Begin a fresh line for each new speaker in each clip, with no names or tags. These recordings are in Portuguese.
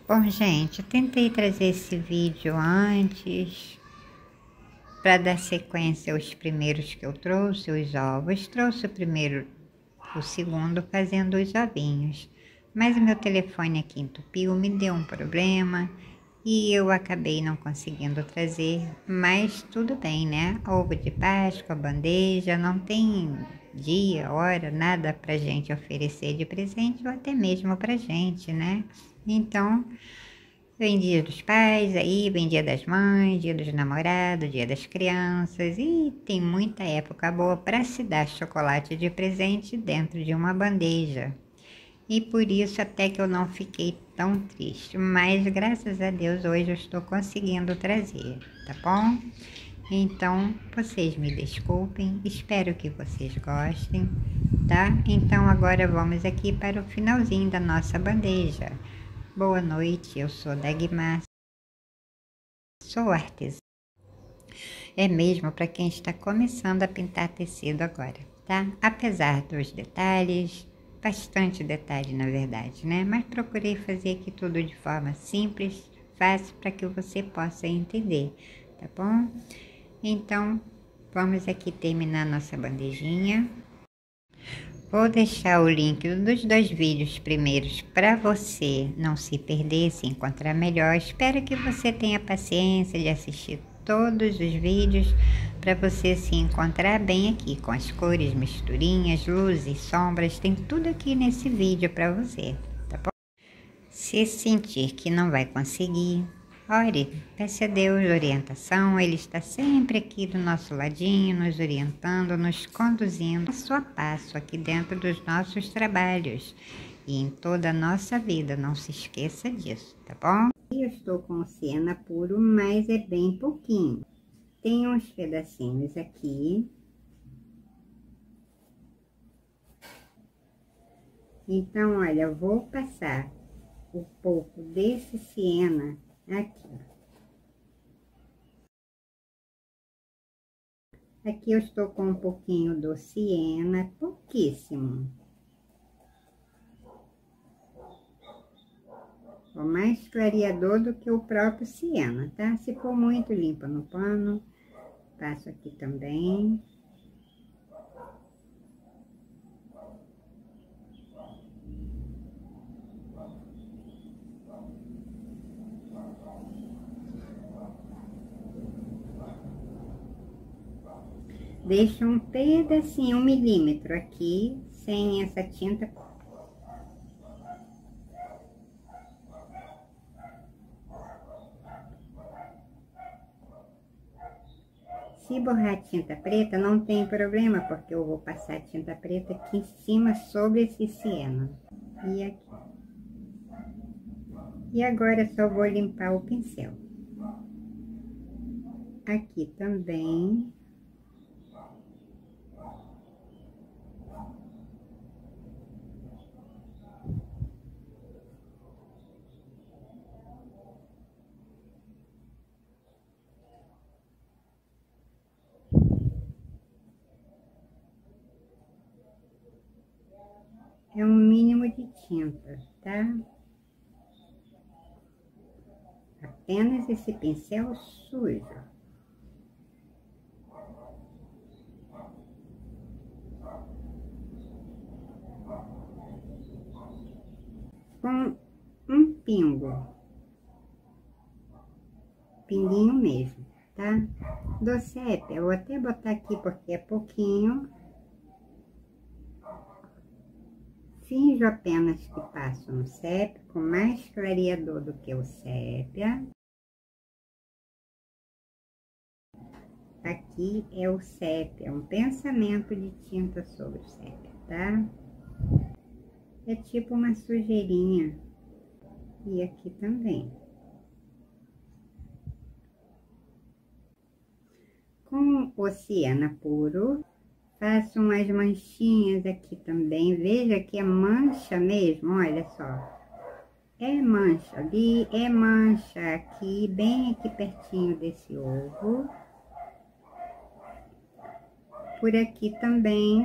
Bom, gente, eu tentei trazer esse vídeo antes para dar sequência aos primeiros que eu trouxe, os ovos. Trouxe o primeiro, o segundo, fazendo os ovinhos. Mas o meu telefone aqui entupiu, me deu um problema e eu acabei não conseguindo trazer. Mas tudo bem, né? Ovo de Páscoa, bandeja, não tem dia, hora, nada pra gente oferecer de presente ou até mesmo pra gente, né? Então, vem dia dos pais, aí vem dia das mães, dia dos namorados, dia das crianças e tem muita época boa para se dar chocolate de presente dentro de uma bandeja. E por isso até que eu não fiquei tão triste, mas graças a Deus hoje eu estou conseguindo trazer, tá bom? Então, vocês me desculpem, espero que vocês gostem, tá? Então agora vamos aqui para o finalzinho da nossa bandeja. Boa noite, eu sou Dagmar, sou artesã. É mesmo para quem está começando a pintar tecido agora, tá? Apesar dos detalhes, bastante detalhe na verdade, né? Mas procurei fazer aqui tudo de forma simples, fácil, para que você possa entender, tá bom? Então, vamos aqui terminar nossa bandejinha. Vou deixar o link dos 2 vídeos primeiros para você não se perder, se encontrar melhor. Espero que você tenha paciência de assistir todos os vídeos para você se encontrar bem aqui, com as cores, misturinhas, luzes, sombras, tem tudo aqui nesse vídeo para você, tá bom? Se sentir que não vai conseguir, ore, peça a Deus orientação, Ele está sempre aqui do nosso ladinho, nos orientando, nos conduzindo passo a passo aqui dentro dos nossos trabalhos e em toda a nossa vida, não se esqueça disso, tá bom? Eu estou com siena puro, mas é bem pouquinho. Tem uns pedacinhos aqui. Então, olha, eu vou passar um pouco desse siena aqui. Aqui eu estou com um pouquinho do siena, pouquíssimo. O mais clareador do que o próprio siena, tá? Se for muito limpo no pano, passo aqui também. Deixo um pedacinho, 1 milímetro aqui, sem essa tinta. Se borrar tinta preta, não tem problema, porque eu vou passar tinta preta aqui em cima sobre esse siena. E aqui. E agora só vou limpar o pincel. Aqui também. É um mínimo de tinta, tá? Apenas esse pincel sujo. Com um pinguinho mesmo, tá? Do sépia, eu vou até botar aqui porque é pouquinho. Finjo apenas que passo no sépia, com mais clareador do que o sépia. Aqui é o sépia, um pensamento de tinta sobre o sépia, tá? É tipo uma sujeirinha. E aqui também. Com o siena puro, faço umas manchinhas aqui também. Veja que é mancha mesmo, olha só. É mancha ali, é mancha aqui, bem aqui pertinho desse ovo. Por aqui também.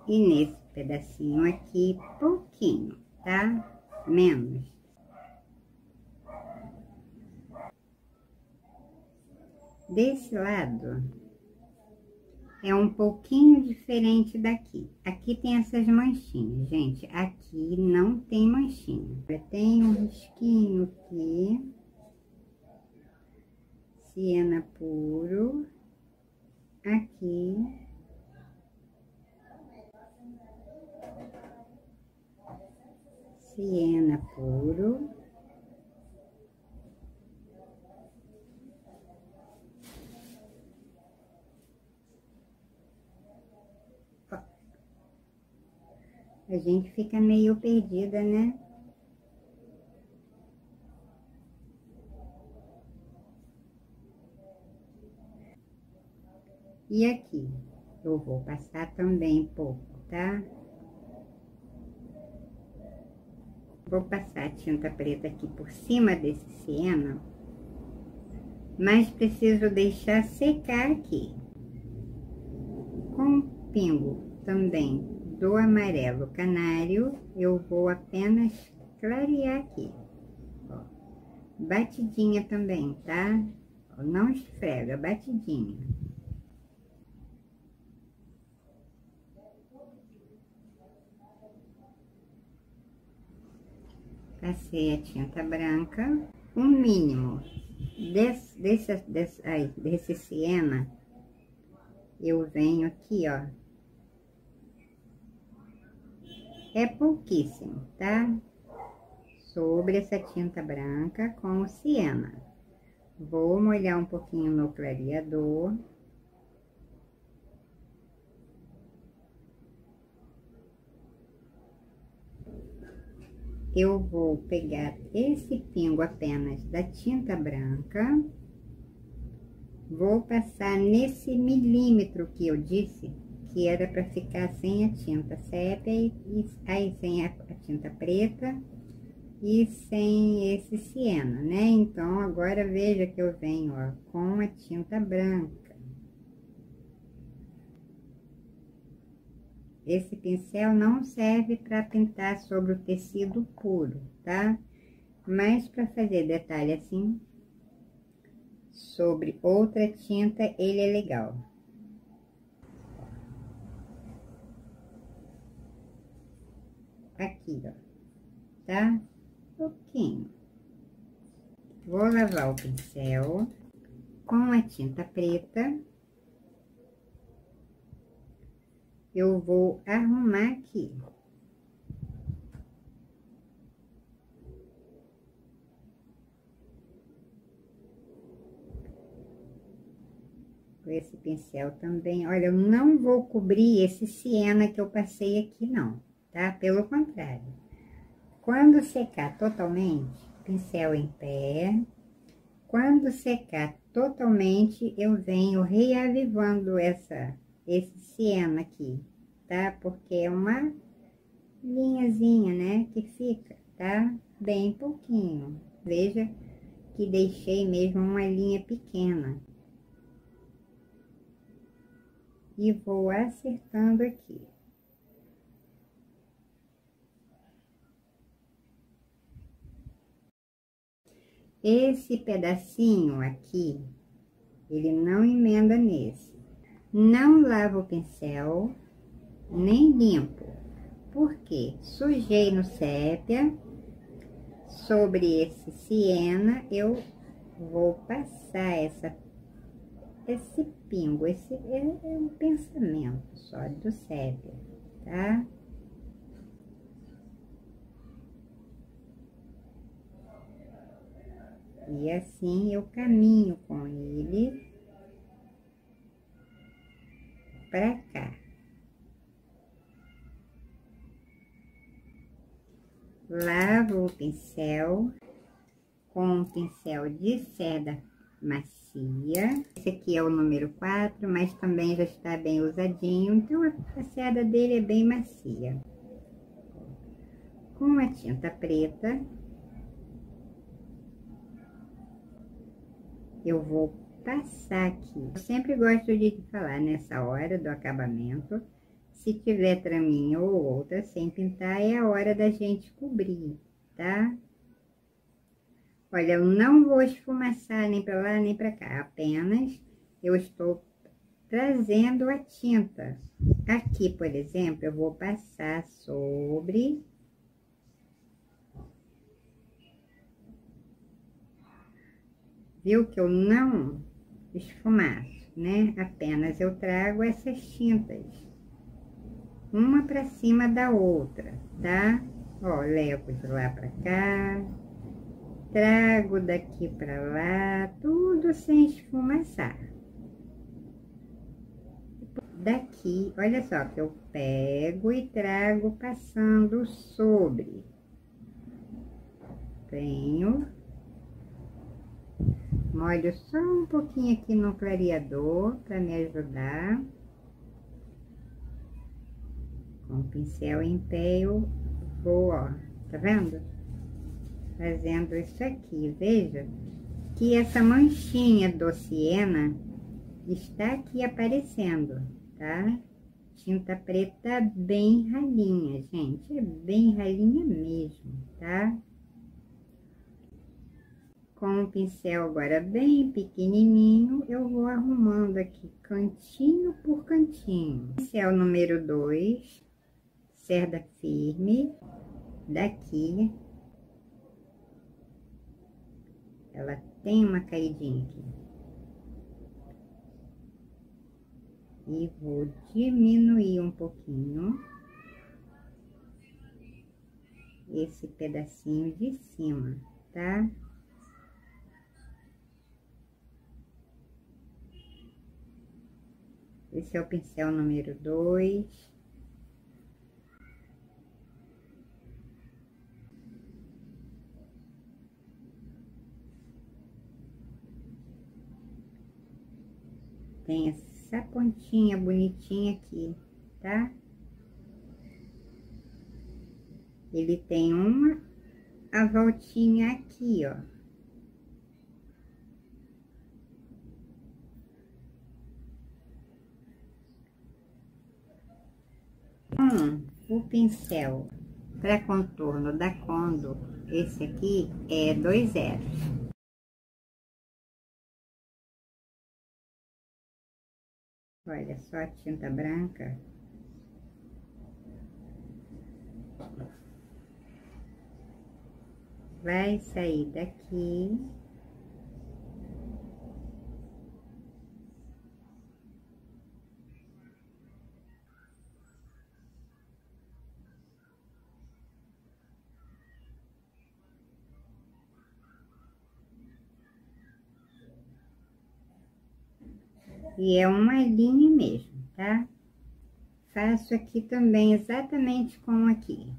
E nesse pedacinho aqui, pouquinho, tá? Menos. Desse lado é um pouquinho diferente daqui. Aqui tem essas manchinhas, gente. Aqui não tem manchinha. Tem um risquinho aqui. Siena puro. Aqui. Siena puro. A gente fica meio perdida, né? E aqui, eu vou passar também pouco, tá? Vou passar a tinta preta aqui por cima desse siena, mas preciso deixar secar aqui. Com um pingo também do amarelo canário, eu vou apenas clarear aqui. Ó, batidinha também, tá? Ó, não esfrega, batidinha. Passei a tinta branca, um mínimo desse siena, eu venho aqui, ó. É pouquíssimo, tá? Sobre essa tinta branca com o siena. Vou molhar um pouquinho no clareador. Eu vou pegar esse pingo apenas da tinta branca. Vou passar nesse milímetro que eu disse que era para ficar sem a tinta sépia e aí sem a tinta preta e sem esse siena, né? Então, agora veja que eu venho, ó, com a tinta branca. Esse pincel não serve para pintar sobre o tecido puro, tá? Mas para fazer detalhe assim, sobre outra tinta, ele é legal. Aqui, ó, tá? Pouquinho. Vou lavar o pincel com a tinta preta. Eu vou arrumar aqui. Com esse pincel também. Olha, eu não vou cobrir esse siena que eu passei aqui, não, tá? Pelo contrário. Quando secar totalmente, pincel em pé. Quando secar totalmente, eu venho reavivando esse siena aqui, tá? Porque é uma linhazinha, né, que fica, tá? Bem pouquinho. Veja que deixei mesmo uma linha pequena. E vou acertando aqui. Esse pedacinho aqui, ele não emenda nesse. Não lavo o pincel, nem limpo. Porque sujei no sépia, sobre esse siena, eu vou passar esse pingo, esse é um pensamento só do sépia, tá? E assim eu caminho com ele pra cá. Lavo o pincel com um pincel de seda macia. Esse aqui é o número 4, mas também já está bem usadinho, então a seda dele é bem macia. Com a tinta preta, eu vou passar aqui. Eu sempre gosto de falar nessa hora do acabamento, Se tiver traminha ou outra sem pintar, é a hora da gente cobrir, tá? Olha, eu não vou esfumaçar nem para lá nem para cá, apenas eu estou trazendo a tinta. Aqui, por exemplo, eu vou passar sobre... Viu que eu não esfumaço, né? Apenas eu trago essas tintas, uma para cima da outra, tá? Ó, levo de lá para cá, trago daqui para lá, tudo sem esfumaçar. Daqui, olha só, que eu pego e trago passando sobre. Venho, molho só um pouquinho aqui no clareador para me ajudar. Com o pincel em pé eu vou, ó, tá vendo? Fazendo isso aqui, veja que essa manchinha do siena está aqui aparecendo, tá? Tinta preta bem ralinha, gente, é bem ralinha mesmo, tá? Com o pincel agora bem pequenininho, eu vou arrumando aqui cantinho por cantinho. Pincel número 2, cerda firme, daqui, ela tem uma caidinha aqui. E vou diminuir um pouquinho esse pedacinho de cima, tá? Esse é o pincel número 2. Tem essa pontinha bonitinha aqui, tá? Ele tem a voltinha aqui, ó. O pincel para contorno da Condor, esse aqui é 2 zeros. Olha só a tinta branca. Vai sair daqui. E é uma linha mesmo, tá? Faço aqui também exatamente como aqui.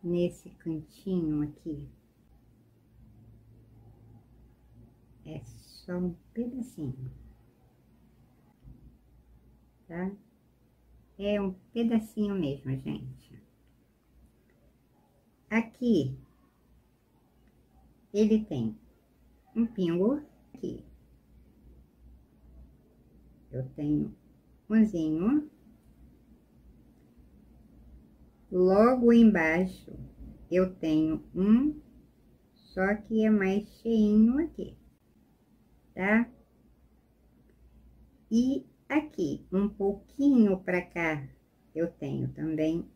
Nesse cantinho aqui. É só um pedacinho. Tá? É um pedacinho mesmo, gente. Aqui, ele tem um pingo aqui. Eu tenho umzinho. Logo embaixo, eu tenho um, só que é mais cheinho aqui, tá? E aqui, um pouquinho pra cá, eu tenho também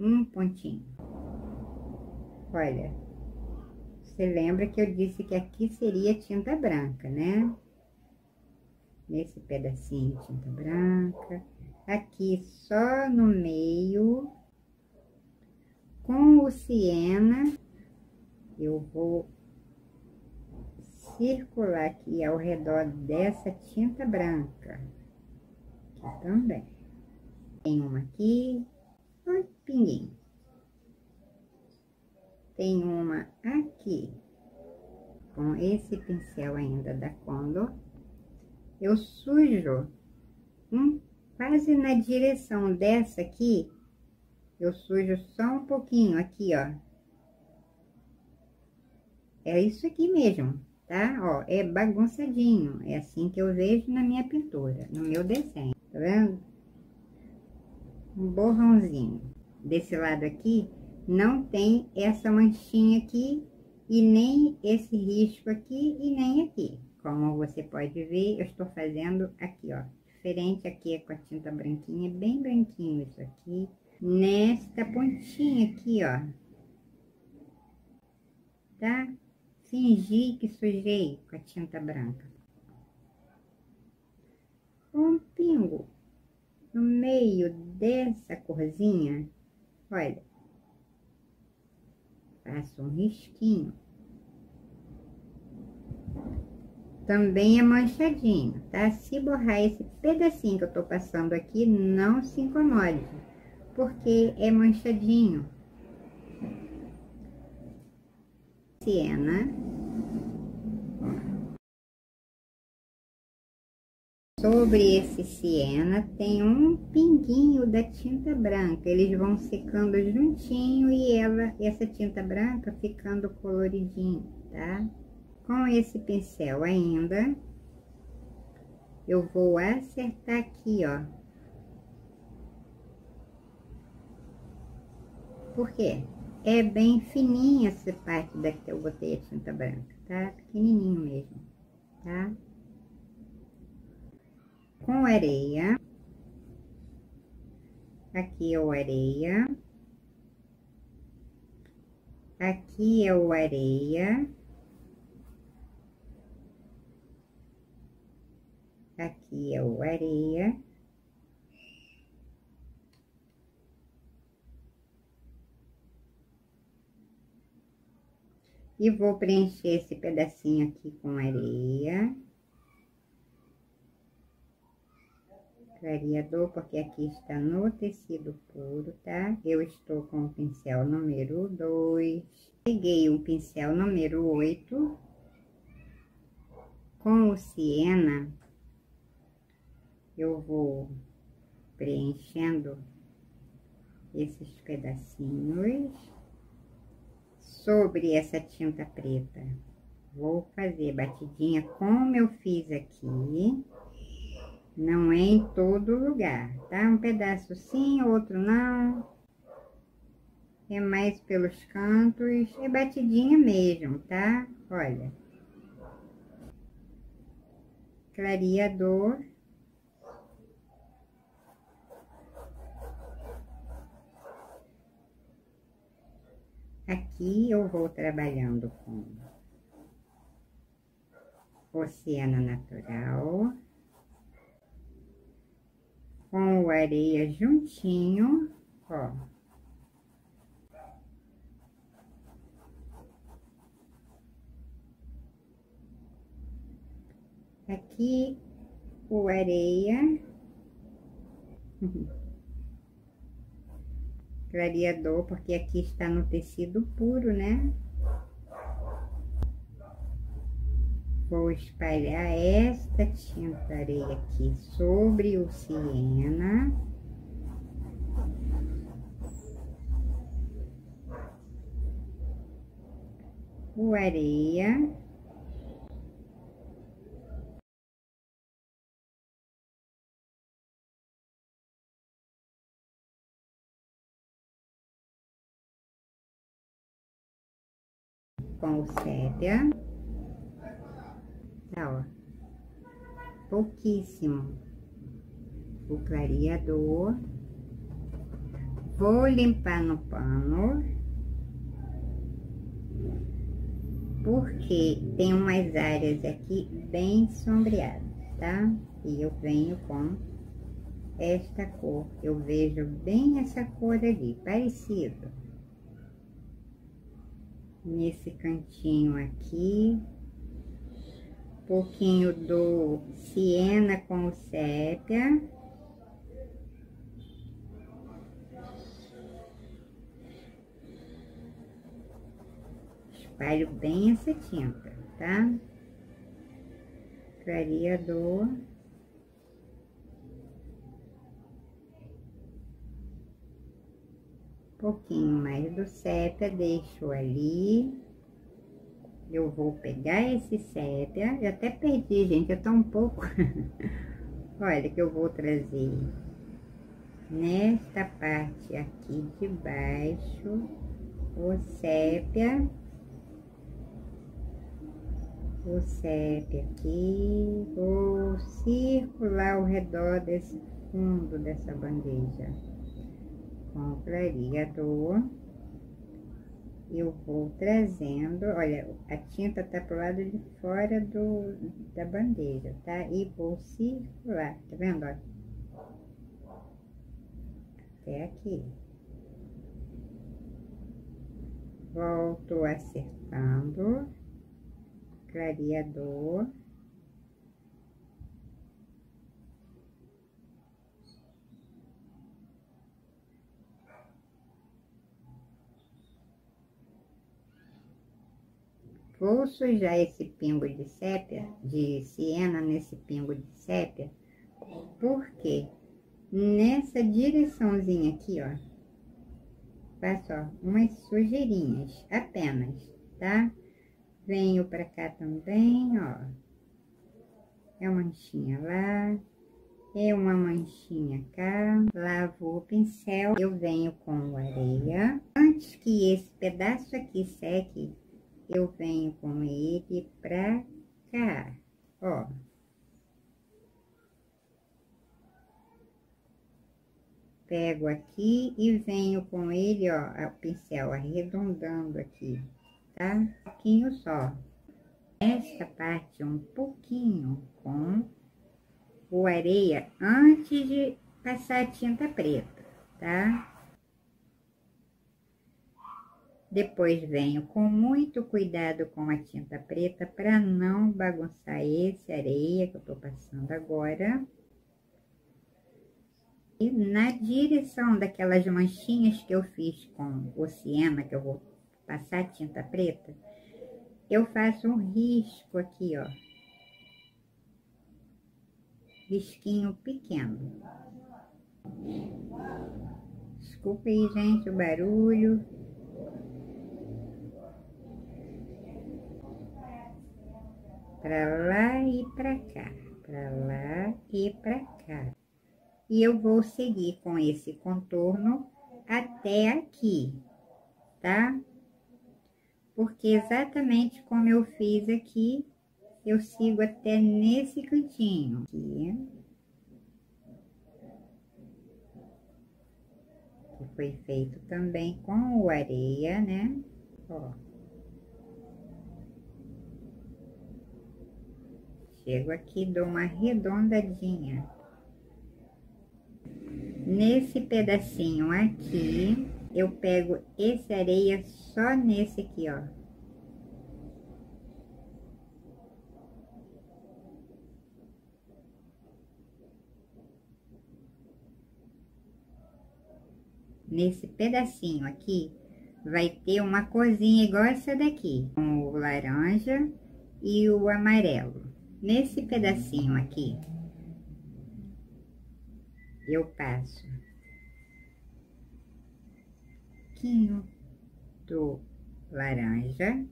um pontinho. Olha, você lembra que eu disse que aqui seria tinta branca, né? Nesse pedacinho de tinta branca. Aqui só no meio, com o siena, eu vou circular aqui ao redor dessa tinta branca. Aqui também. Tem uma aqui, um pinguinho. Tem uma aqui, com esse pincel ainda da Condor. Eu sujo quase na direção dessa aqui, eu sujo só um pouquinho aqui, ó. É isso aqui mesmo, tá? Ó, é bagunçadinho, é assim que eu vejo na minha pintura, no meu desenho, tá vendo? um borrãozinho. Desse lado aqui, não tem essa manchinha aqui, e nem esse risco aqui, e nem aqui. Como você pode ver, eu estou fazendo aqui, ó. Diferente aqui é com a tinta branquinha, bem branquinho isso aqui. Nesta pontinha aqui, ó. Tá? Fingi que sujei com a tinta branca. Um pingo no meio dessa corzinha, olha. Faço um risquinho. Também é manchadinho, tá? Se borrar esse pedacinho que eu tô passando aqui, não se incomode, porque é manchadinho. Siena. Sobre esse siena tem um pinguinho da tinta branca. Eles vão secando juntinho e essa tinta branca ficando coloridinho, tá? Com esse pincel ainda, eu vou acertar aqui, ó. Por quê? É bem fininha essa parte daqui que eu botei a tinta branca, tá? Pequenininho mesmo, tá? Com areia. Aqui é o areia. Aqui é o areia. Aqui é o areia. E vou preencher esse pedacinho aqui com areia. Clareador, porque aqui está no tecido puro, tá? Eu estou com o pincel número 2. Peguei o pincel número 8. Com o siena, eu vou preenchendo esses pedacinhos sobre essa tinta preta. Vou fazer batidinha como eu fiz aqui. Não é em todo lugar, tá? Um pedaço sim, outro não. É mais pelos cantos, é batidinha mesmo, tá? Olha. Clareador. Aqui eu vou trabalhando com o siena natural. Com o areia juntinho, ó. Aqui o areia. Clareador, porque aqui está no tecido puro, né? Vou espalhar esta tinta areia aqui sobre o siena. O areia. Com o sépia. Tá, ó. Pouquíssimo. O clareador. Vou limpar no pano. Porque tem umas áreas aqui bem sombreadas, tá? E eu venho com esta cor. Eu vejo bem essa cor ali, parecido. Nesse cantinho aqui. Pouquinho do siena com o sépia. Espalho bem essa tinta, tá? Clareador. Pouquinho mais do sépia, deixo ali. Eu vou pegar esse sépia, eu até perdi, gente, eu tô um pouco... Olha, que eu vou trazer nesta parte aqui de baixo, o sépia aqui, vou circular ao redor desse fundo dessa bandeja com clareador. Eu vou trazendo, olha, a tinta tá pro lado de fora da bandeja, tá? E vou circular, tá vendo, ó? Até aqui. Volto acertando, clareador. Vou sujar esse pingo de sépia, de siena, nesse pingo de sépia, porque nessa direçãozinha aqui, ó, faço, ó, umas sujeirinhas apenas, tá? Venho pra cá também, ó, é uma manchinha lá, é uma manchinha cá, lavo o pincel, eu venho com areia. Antes que esse pedaço aqui seque, eu venho com ele pra cá, ó. Pego aqui e venho com ele, ó, o pincel arredondando aqui, tá? Um pouquinho só. Esta parte um pouquinho com o areia antes de passar a tinta preta, tá? Depois venho com muito cuidado com a tinta preta para não bagunçar esse areia que eu tô passando agora. E na direção daquelas manchinhas que eu fiz com o siena, que eu vou passar a tinta preta, eu faço um risco aqui, ó. Risquinho pequeno. Desculpa aí, gente, o barulho. Pra lá e pra cá, pra lá e pra cá. E eu vou seguir com esse contorno até aqui, tá? Porque exatamente como eu fiz aqui, eu sigo até nesse cantinho aqui. Que foi feito também com o areia, né? Ó. Chego aqui, dou uma arredondadinha. Nesse pedacinho aqui, eu pego esse areia só nesse aqui, ó. Nesse pedacinho aqui, vai ter uma corzinha igual essa daqui, com o laranja e o amarelo. Nesse pedacinho aqui, eu passo um pouquinho do laranja.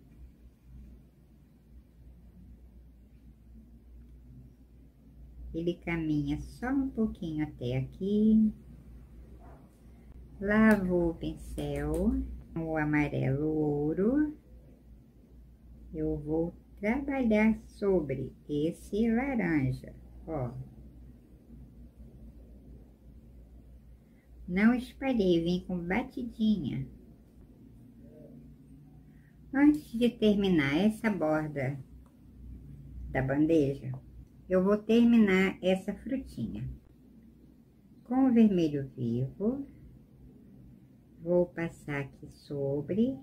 Ele caminha só um pouquinho até aqui. Lavo o pincel, o amarelo ouro. Eu vou trabalhar sobre esse laranja, ó. Não espalhei, vim com batidinha. Antes de terminar essa borda da bandeja, eu vou terminar essa frutinha. Com o vermelho vivo, vou passar aqui sobre.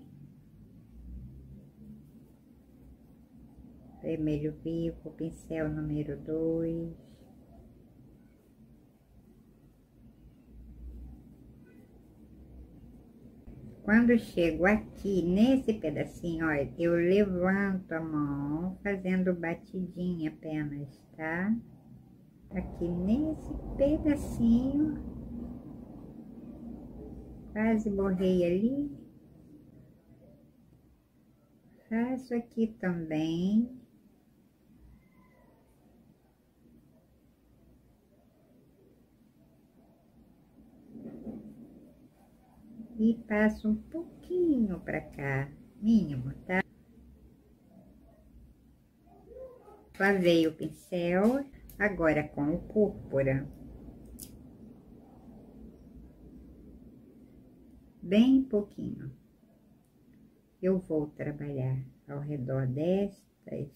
Vermelho vivo, pincel número 2. Quando chego aqui nesse pedacinho, olha, eu levanto a mão fazendo batidinha apenas, tá? Aqui nesse pedacinho, quase borrei ali. Faço aqui também. e passo um pouquinho pra cá, mínimo, tá? Lavei o pincel, agora com o púrpura. Bem pouquinho. Eu vou trabalhar ao redor destas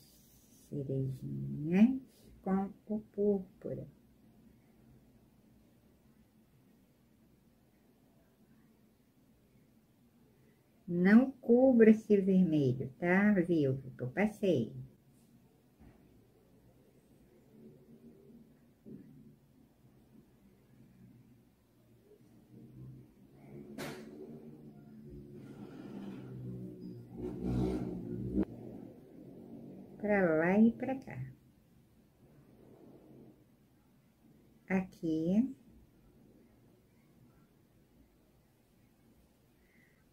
cerejinhas com o púrpura. Não cubra esse vermelho, tá? Viu? Que eu passei. Pra lá e pra cá. Aqui.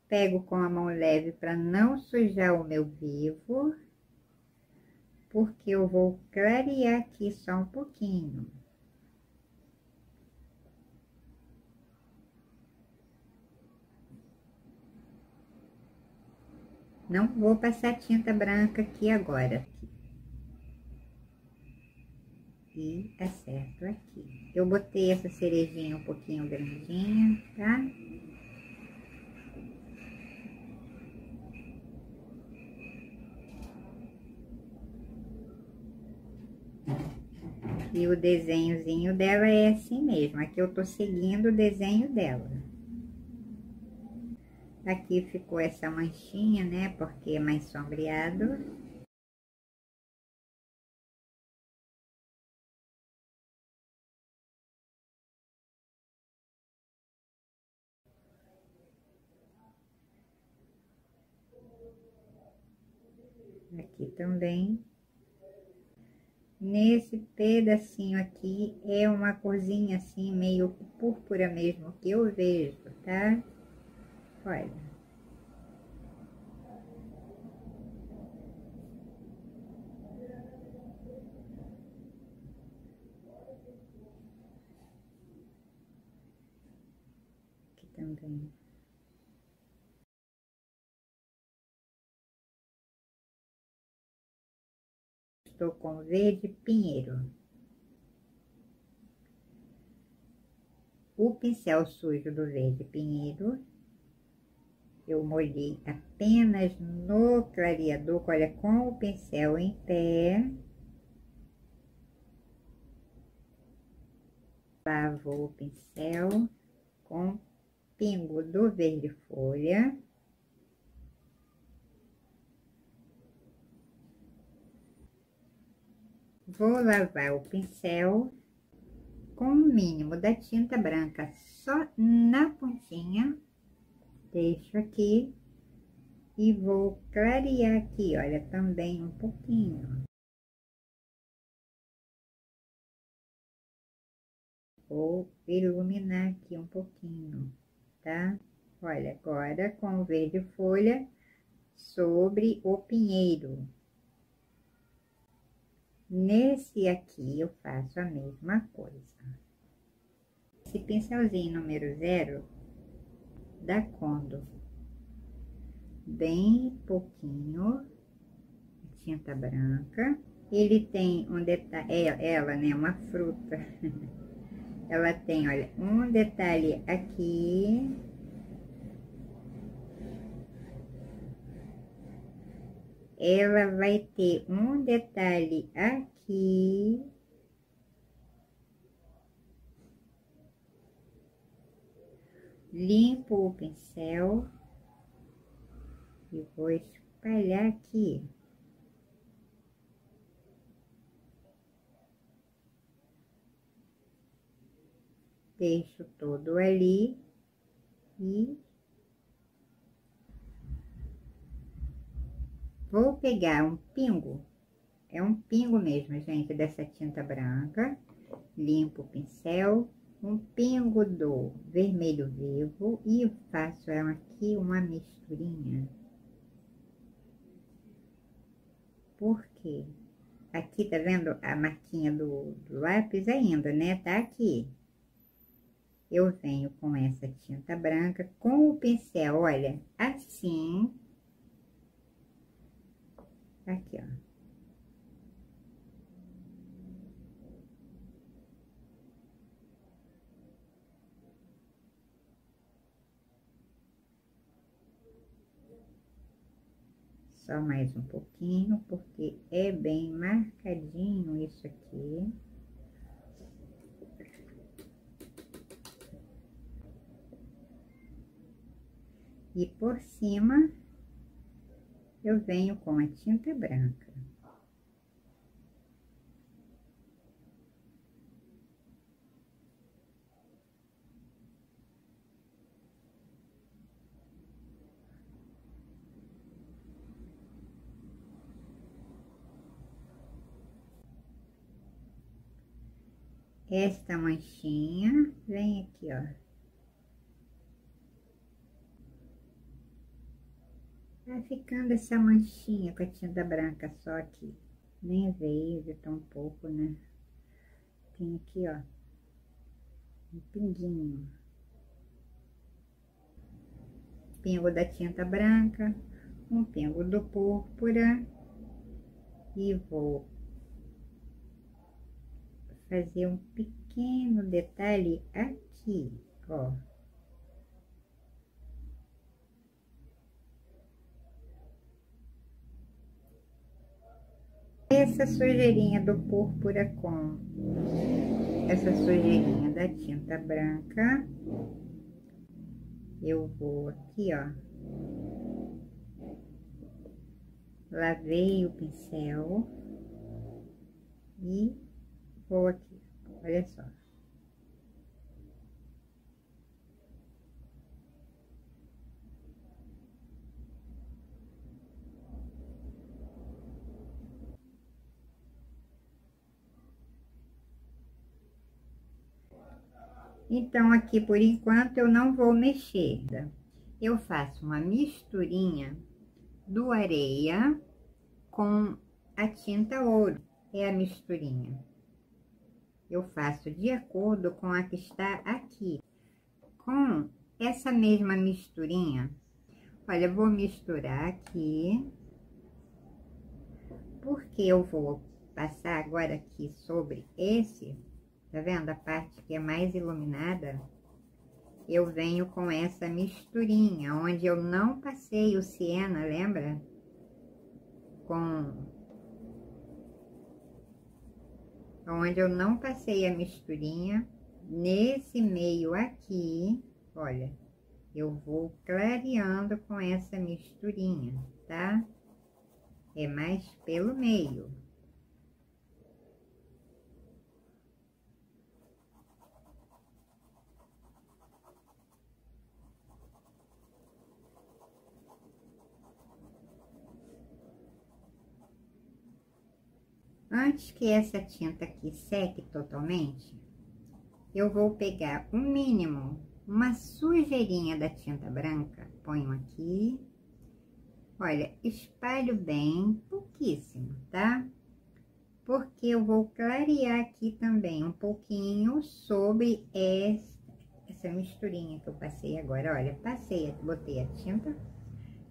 Pego com a mão leve para não sujar o meu vivo, porque eu vou clarear aqui só um pouquinho. Não vou passar tinta branca aqui agora. E acerto aqui. Eu botei essa cerejinha um pouquinho grandinha, tá? E o desenhozinho dela é assim mesmo. Aqui eu tô seguindo o desenho dela. Aqui ficou essa manchinha, né? Porque é mais sombreado. Aqui também. Nesse pedacinho aqui é uma corzinha assim, meio púrpura mesmo, que eu vejo, tá? Olha. Aqui também. Estou com verde pinheiro. O pincel sujo do verde pinheiro, eu molhei apenas no clareador, olha, com o pincel em pé. Lavo o pincel com pingo do verde folha. Vou lavar o pincel com o mínimo da tinta branca só na pontinha. Deixo aqui e vou clarear aqui, olha, também um pouquinho. Vou iluminar aqui um pouquinho, tá? Olha, agora com o verde folha sobre o pinheiro. Nesse aqui eu faço a mesma coisa. Esse pincelzinho número 0 da Condo, bem pouquinho de tinta branca. Ele tem um detalhe, ela, né, uma fruta. Ela tem, olha, um detalhe aqui. Ela vai ter um detalhe aqui. Limpo o pincel e vou espalhar aqui. Deixo todo ali e vou pegar um pingo, é um pingo mesmo, gente, dessa tinta branca. Limpo o pincel, um pingo do vermelho vivo e faço aqui uma misturinha. Por quê? Aqui, tá vendo a marquinha do lápis ainda, né? Tá aqui. eu venho com essa tinta branca, com o pincel, olha, assim. Aqui, ó. Só mais um pouquinho, porque é bem marcadinho isso aqui. E por cima, eu venho com a tinta branca. Esta manchinha vem aqui, ó. Vai ficando essa manchinha com a tinta branca só aqui. Nem veio de tão pouco, né? Tem aqui, ó, um pinguinho. Pingo da tinta branca, um pingo do púrpura. E vou fazer um pequeno detalhe aqui, ó. Essa sujeirinha do púrpura com essa sujeirinha da tinta branca, eu vou aqui, ó, lavei o pincel e vou aqui, olha só. Então, aqui por enquanto eu não vou mexer. Eu faço uma misturinha do areia com a tinta ouro. É a misturinha. Eu faço de acordo com a que está aqui. Com essa mesma misturinha, olha, eu vou misturar aqui. Porque eu vou passar agora aqui sobre esse, tá vendo? A parte que é mais iluminada, eu venho com essa misturinha, onde eu não passei o siena, lembra? Onde eu não passei a misturinha, nesse meio aqui, olha, eu vou clareando com essa misturinha, tá? É mais pelo meio. Antes que essa tinta aqui seque totalmente, eu vou pegar o mínimo, uma sujeirinha da tinta branca, ponho aqui. Olha, espalho bem, pouquíssimo, tá? Porque eu vou clarear aqui também um pouquinho sobre essa misturinha que eu passei agora. Olha, botei a tinta,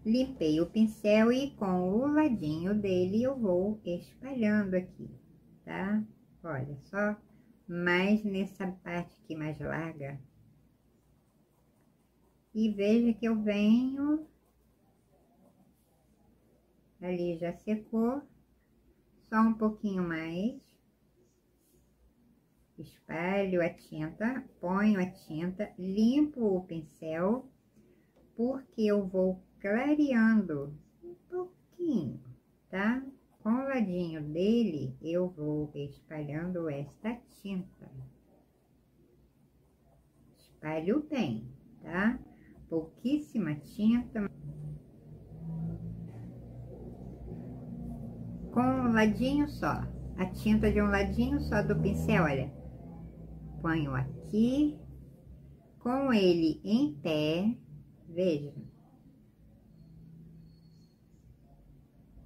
limpei o pincel e com o ladinho dele eu vou espalhando aqui, tá? Olha só, mais nessa parte aqui mais larga. E veja que eu venho, ali já secou, só um pouquinho mais. Espalho a tinta, ponho a tinta, limpo o pincel, porque eu vou clareando um pouquinho, tá? Com o ladinho dele, eu vou espalhando esta tinta. Espalho bem, tá? Pouquíssima tinta. Com um ladinho só, a tinta de um ladinho só do pincel, olha. Ponho aqui, com ele em pé, veja.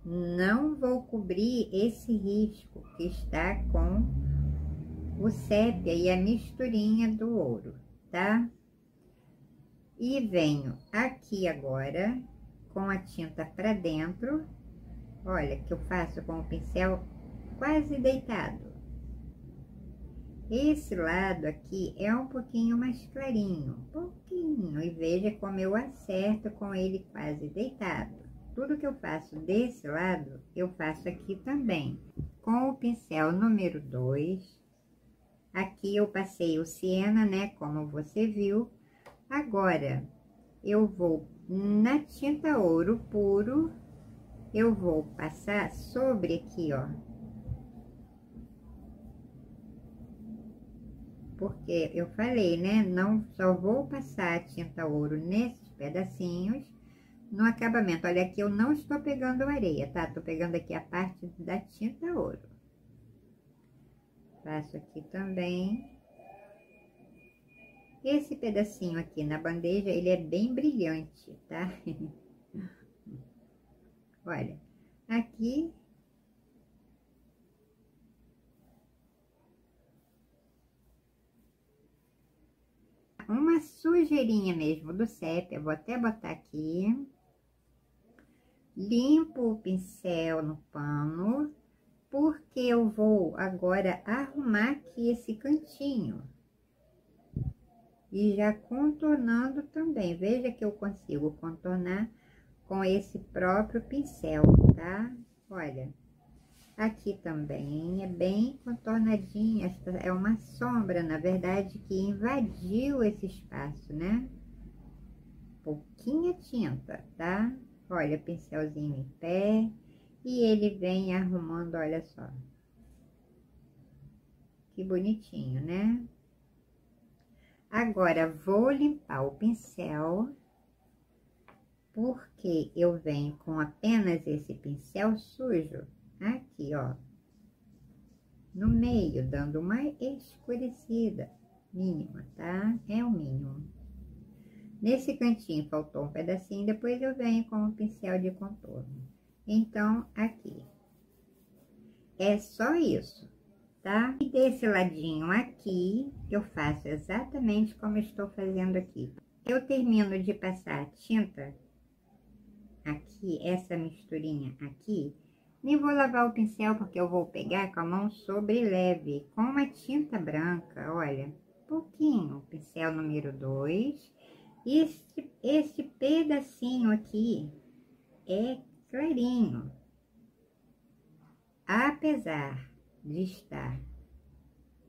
Não vou cobrir esse risco que está com o sépia e a misturinha do ouro, tá? E venho aqui agora com a tinta pra dentro. Olha, que eu faço com o pincel quase deitado. Esse lado aqui é um pouquinho mais clarinho, um pouquinho, e veja como eu acerto com ele quase deitado. Tudo que eu faço desse lado, eu faço aqui também. Com o pincel número 2, aqui eu passei o siena, né, como você viu. Agora, eu vou na tinta ouro puro, eu vou passar sobre aqui, ó. Porque eu falei, né, não só vou passar a tinta ouro nesses pedacinhos no acabamento. Olha, aqui eu não estou pegando areia, tá? Tô pegando aqui a parte da tinta ouro. Passo aqui também. Esse pedacinho aqui na bandeja, ele é bem brilhante, tá? Olha, aqui uma sujeirinha mesmo do sépia, vou até botar aqui. Limpo o pincel no pano, porque eu vou agora arrumar aqui esse cantinho. E já contornando também, veja que eu consigo contornar com esse próprio pincel, tá? Olha, aqui também é bem contornadinha, esta é uma sombra, na verdade, que invadiu esse espaço, né? Pouquinha tinta, tá? Olha, pincelzinho em pé, e ele vem arrumando, olha só. Que bonitinho, né? Agora, vou limpar o pincel, porque eu venho com apenas esse pincel sujo, aqui, ó, no meio, dando uma escurecida mínima, tá? É o mínimo. Nesse cantinho faltou um pedacinho, depois eu venho com o pincel de contorno. Então, aqui. É só isso, tá? E desse ladinho aqui, eu faço exatamente como eu estou fazendo aqui. Eu termino de passar a tinta aqui, essa misturinha aqui, nem vou lavar o pincel porque eu vou pegar com a mão sobre leve, com uma tinta branca, olha, pouquinho, pincel número 2. Esse pedacinho aqui é clarinho, apesar de estar,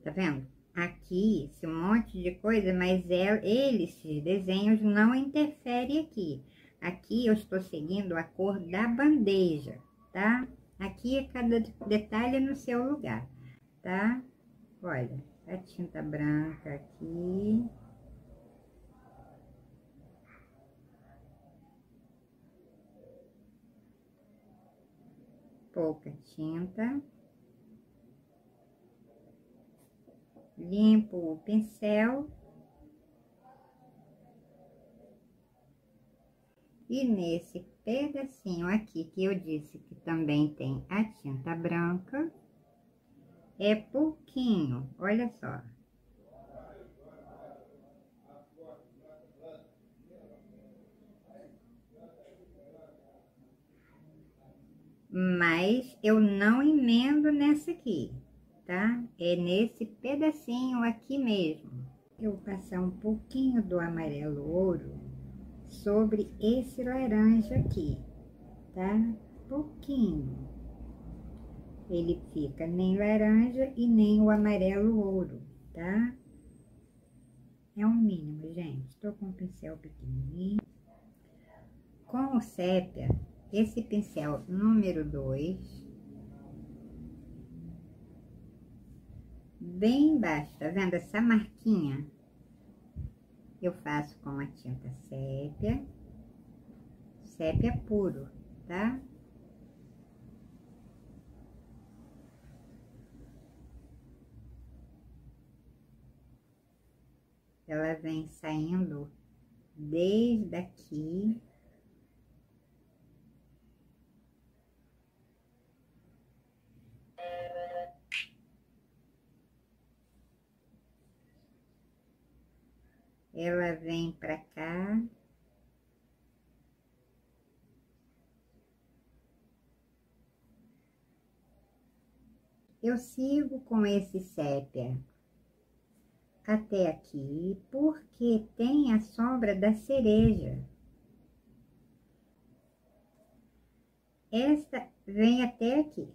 tá vendo? Aqui, esse monte de coisa, mas esses desenhos não interferem aqui. Aqui eu estou seguindo a cor da bandeja, tá? Aqui é cada detalhe no seu lugar, tá? Olha, a tinta branca aqui. Pouca tinta. Limpo o pincel. E nesse pedacinho aqui que eu disse que também tem a tinta branca, é pouquinho, olha só. Mas eu não emendo nessa aqui, tá? É nesse pedacinho aqui mesmo. Eu vou passar um pouquinho do amarelo ouro sobre esse laranja aqui, tá? Pouquinho. Ele fica nem laranja e nem o amarelo ouro, tá? É o mínimo, gente. Tô com um pincel pequenininho. Com o sépia, esse pincel número 2, bem embaixo, tá vendo essa marquinha? Eu faço com a tinta sépia puro, tá? Ela vem saindo desde aqui. ela vem pra cá. Eu sigo com esse sépia até aqui, porque tem a sombra da cereja. Esta vem até aqui.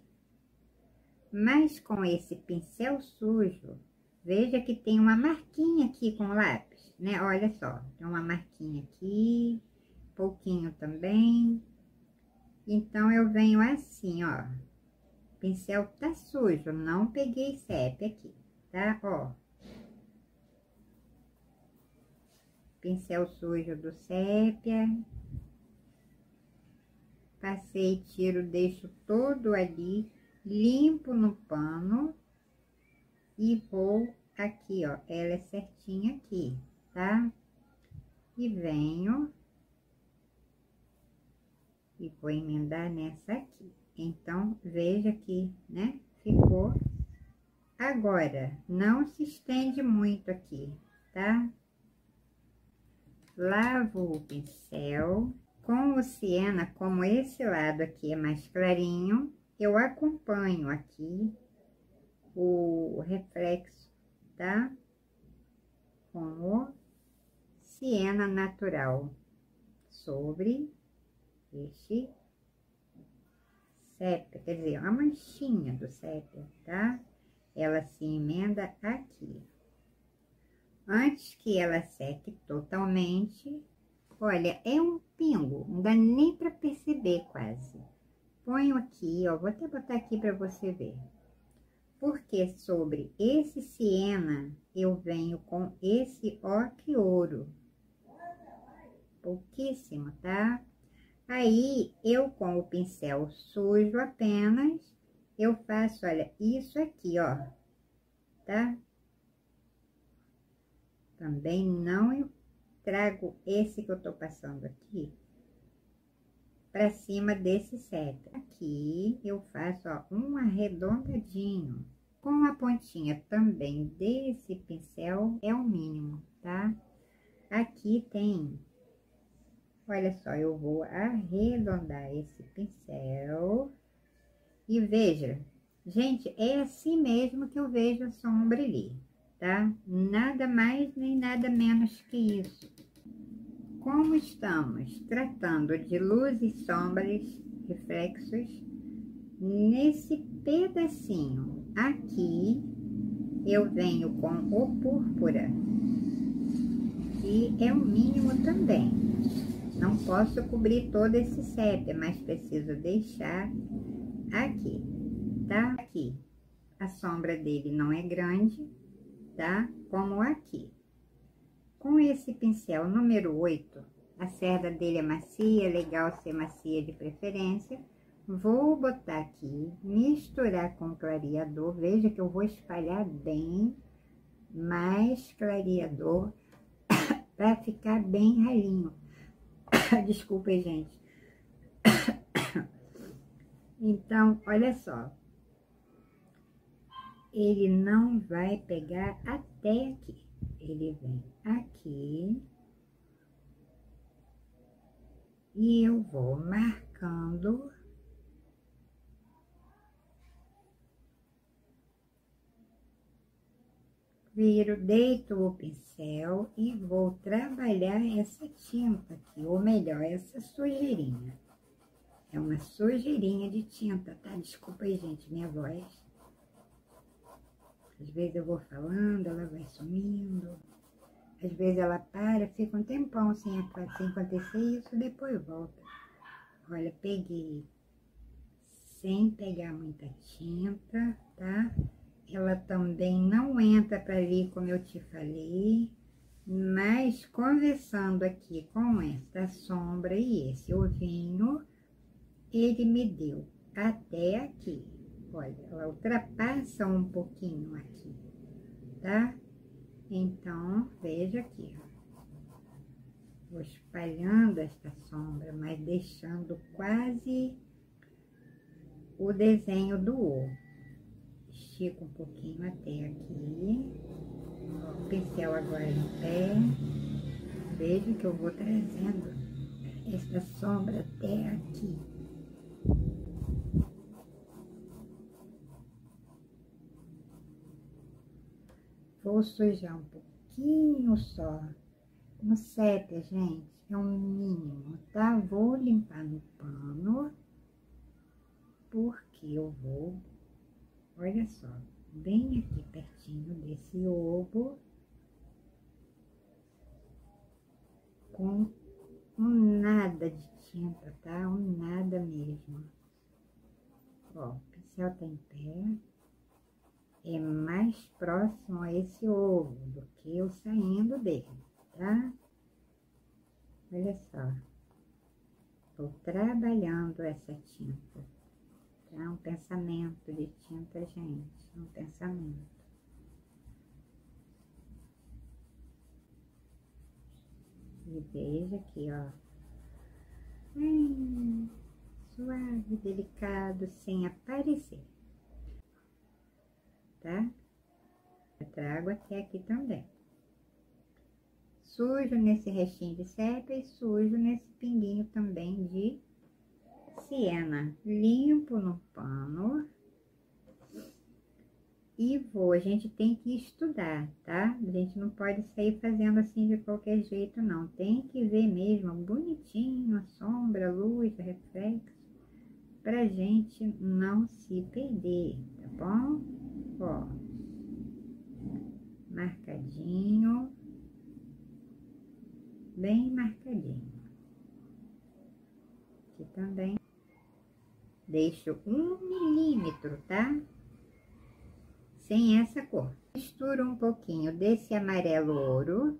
Mas com esse pincel sujo, veja que tem uma marquinha aqui com lápis, né? Olha só, tem uma marquinha aqui, pouquinho também. Então, eu venho assim, ó. O pincel tá sujo, não peguei sépia aqui, tá? Ó. Pincel sujo do sépia. Passei, tiro, deixo todo ali, limpo no pano. E vou aqui, ó, ela é certinha aqui, tá? E venho e vou emendar nessa aqui. Então, veja aqui, né? Ficou. Agora, não se estende muito aqui, tá? Lavo o pincel. Com o siena, como esse lado aqui é mais clarinho, eu acompanho aqui o reflexo, tá? Com o siena natural sobre este sépia, quer dizer, a manchinha do sépia, tá? Ela se emenda aqui. Antes que ela seque totalmente, olha, é um pingo, não dá nem pra perceber quase. Ponho aqui, ó, vou até botar aqui pra você ver. Porque sobre esse siena, eu venho com esse ocre ouro. Pouquíssimo, tá? Aí, eu com o pincel sujo apenas, eu faço, olha, isso aqui, ó, tá? Também não eu trago esse que eu tô passando aqui pra cima desse sépia. Aqui, eu faço, ó, um arredondadinho. Com a pontinha também desse pincel, é o mínimo, tá? Aqui tem... Olha só, eu vou arredondar esse pincel e veja, gente, é assim mesmo que eu vejo a sombra ali, tá? Nada mais nem nada menos que isso. Como estamos tratando de luz e sombras, reflexos, nesse pedacinho aqui, eu venho com o púrpura, e é o mínimo também. Não posso cobrir todo esse sépia, mas preciso deixar aqui, tá? Aqui, a sombra dele não é grande, tá? Como aqui. Com esse pincel número 8, a cerda dele é macia, legal ser macia de preferência. Vou botar aqui, misturar com clareador. Veja que eu vou espalhar bem mais clareador para ficar bem ralinho. Desculpa, gente. Então, olha só. Ele não vai pegar até aqui. Ele vem aqui. E eu vou marcando. Viro, deito o pincel e vou trabalhar essa tinta aqui, ou melhor, essa sujeirinha. É uma sujeirinha de tinta, tá? Desculpa aí, gente, minha voz. Às vezes eu vou falando, ela vai sumindo. Às vezes ela para, fica um tempão sem acontecer isso, depois volta. Olha, peguei sem pegar muita tinta, tá? Ela também não entra para ali, como eu te falei, mas conversando aqui com esta sombra e esse ovinho, ele me deu até aqui. Olha, ela ultrapassa um pouquinho aqui, tá? Então, veja aqui, ó. Vou espalhando esta sombra, mas deixando quase o desenho do ovo. Estico um pouquinho até aqui. Ó, o pincel agora em pé. Veja que eu vou trazendo essa sombra até aqui. Vou sujar um pouquinho só. No sépia, gente, é um mínimo, tá? Vou limpar no pano, porque eu vou, olha só, bem aqui pertinho desse ovo, com um nada de tinta, tá? Um nada mesmo. Ó, o pincel tá em pé, é mais próximo a esse ovo do que eu saindo dele, tá? Olha só, tô trabalhando essa tinta, tá? Um pensamento de tinta, gente, um pensamento. E veja aqui, ó, suave, delicado, sem aparecer, tá? Eu trago até aqui também. Sujo nesse restinho de sépia e sujo nesse pinguinho também de siena. Limpo no pano. E a gente tem que estudar, tá? A gente não pode sair fazendo assim de qualquer jeito, não. Tem que ver mesmo bonitinho a sombra, a luz, o reflexo, pra gente não se perder, tá bom? Ó, marcadinho, bem marcadinho. Aqui também. Deixo 1 milímetro, tá? Sem essa cor. Misturo um pouquinho desse amarelo ouro,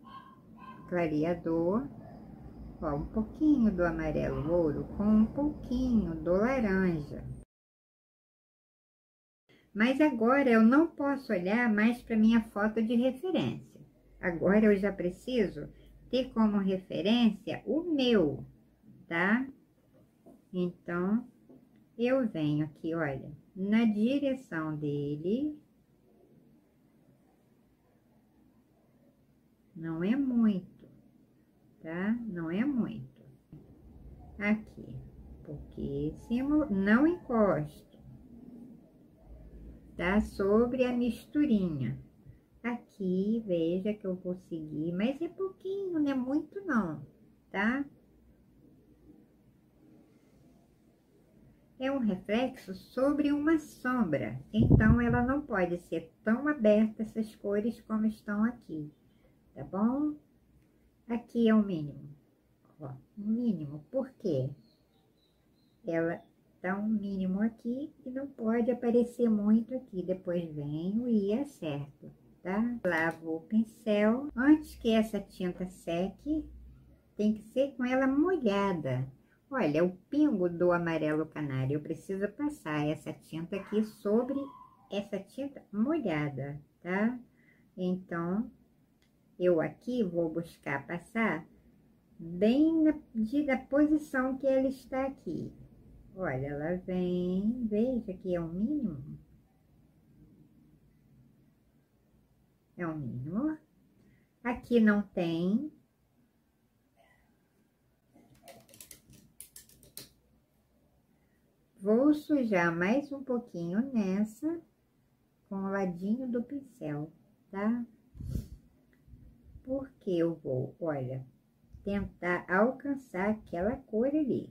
clareador, ó, um pouquinho do amarelo ouro com um pouquinho do laranja. Mas agora eu não posso olhar mais para minha foto de referência. Agora eu já preciso ter como referência o meu, tá? Então, eu venho aqui, olha, na direção dele. Não é muito, tá? Não é muito. Aqui, pouquíssimo, não encosto, tá? Sobre a misturinha. Aqui, veja que eu vou seguir, mas é pouquinho, não é muito não, tá? É um reflexo sobre uma sombra, então ela não pode ser tão aberta essas cores como estão aqui, tá bom? Aqui é o mínimo, ó, o mínimo, por quê? Ela dá um mínimo aqui e não pode aparecer muito aqui, depois venho e acerto, tá? Lavo o pincel, antes que essa tinta seque, tem que ser com ela molhada. Olha, o pingo do amarelo canário, eu preciso passar essa tinta aqui sobre essa tinta molhada, tá? Então, eu aqui vou buscar passar bem na posição que ela está aqui. Olha, ela vem, veja que é o mínimo. É o mínimo. Aqui não tem. Vou sujar mais um pouquinho nessa, com o ladinho do pincel, tá? Porque eu vou, olha, tentar alcançar aquela cor ali.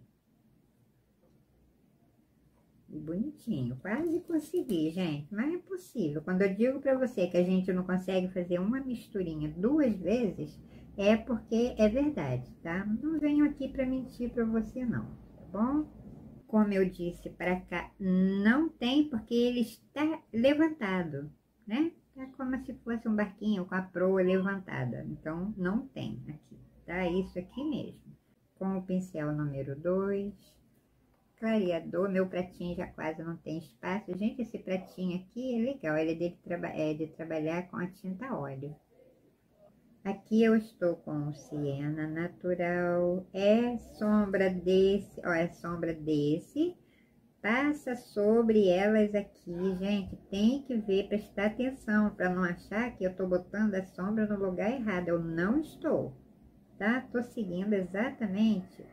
Bonitinho, quase consegui, gente, mas é possível. Quando eu digo pra você que a gente não consegue fazer uma misturinha 2 vezes, é porque é verdade, tá? Não venho aqui pra mentir pra você não, tá bom? Como eu disse, pra cá não tem, porque ele está levantado, né? Tá como se fosse um barquinho com a proa levantada, então não tem aqui, tá? Isso aqui mesmo. Com o pincel número 2, clareador, meu pratinho já quase não tem espaço. Gente, esse pratinho aqui é legal, ele é de trabalhar com a tinta óleo. Aqui eu estou com o siena natural, é sombra desse, ó, é sombra desse, passa sobre elas aqui, gente, tem que ver, prestar atenção, para não achar que eu tô botando a sombra no lugar errado, eu não estou, tá? Tô seguindo exatamente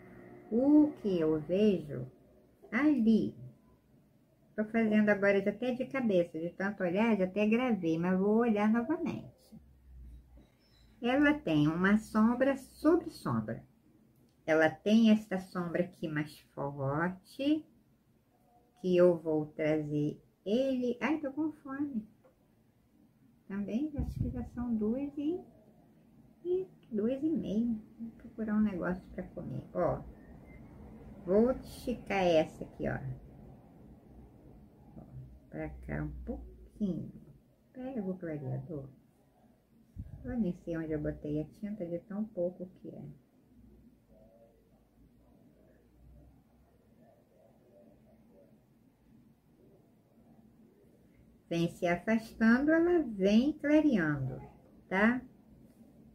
o que eu vejo ali. Tô fazendo agora até de cabeça, de tanto olhar, já até gravei, mas vou olhar novamente. Ela tem uma sombra sobre sombra. Ela tem essa sombra aqui mais forte, que eu vou trazer ele... Ai, tô com fome. Também, acho que já são 2h30. Vou procurar um negócio para comer. Ó, vou esticar essa aqui, ó. Pra cá um pouquinho. Pega o clareador. Eu nem sei onde eu botei a tinta de tão pouco que é. Vem se afastando, ela vem clareando, tá?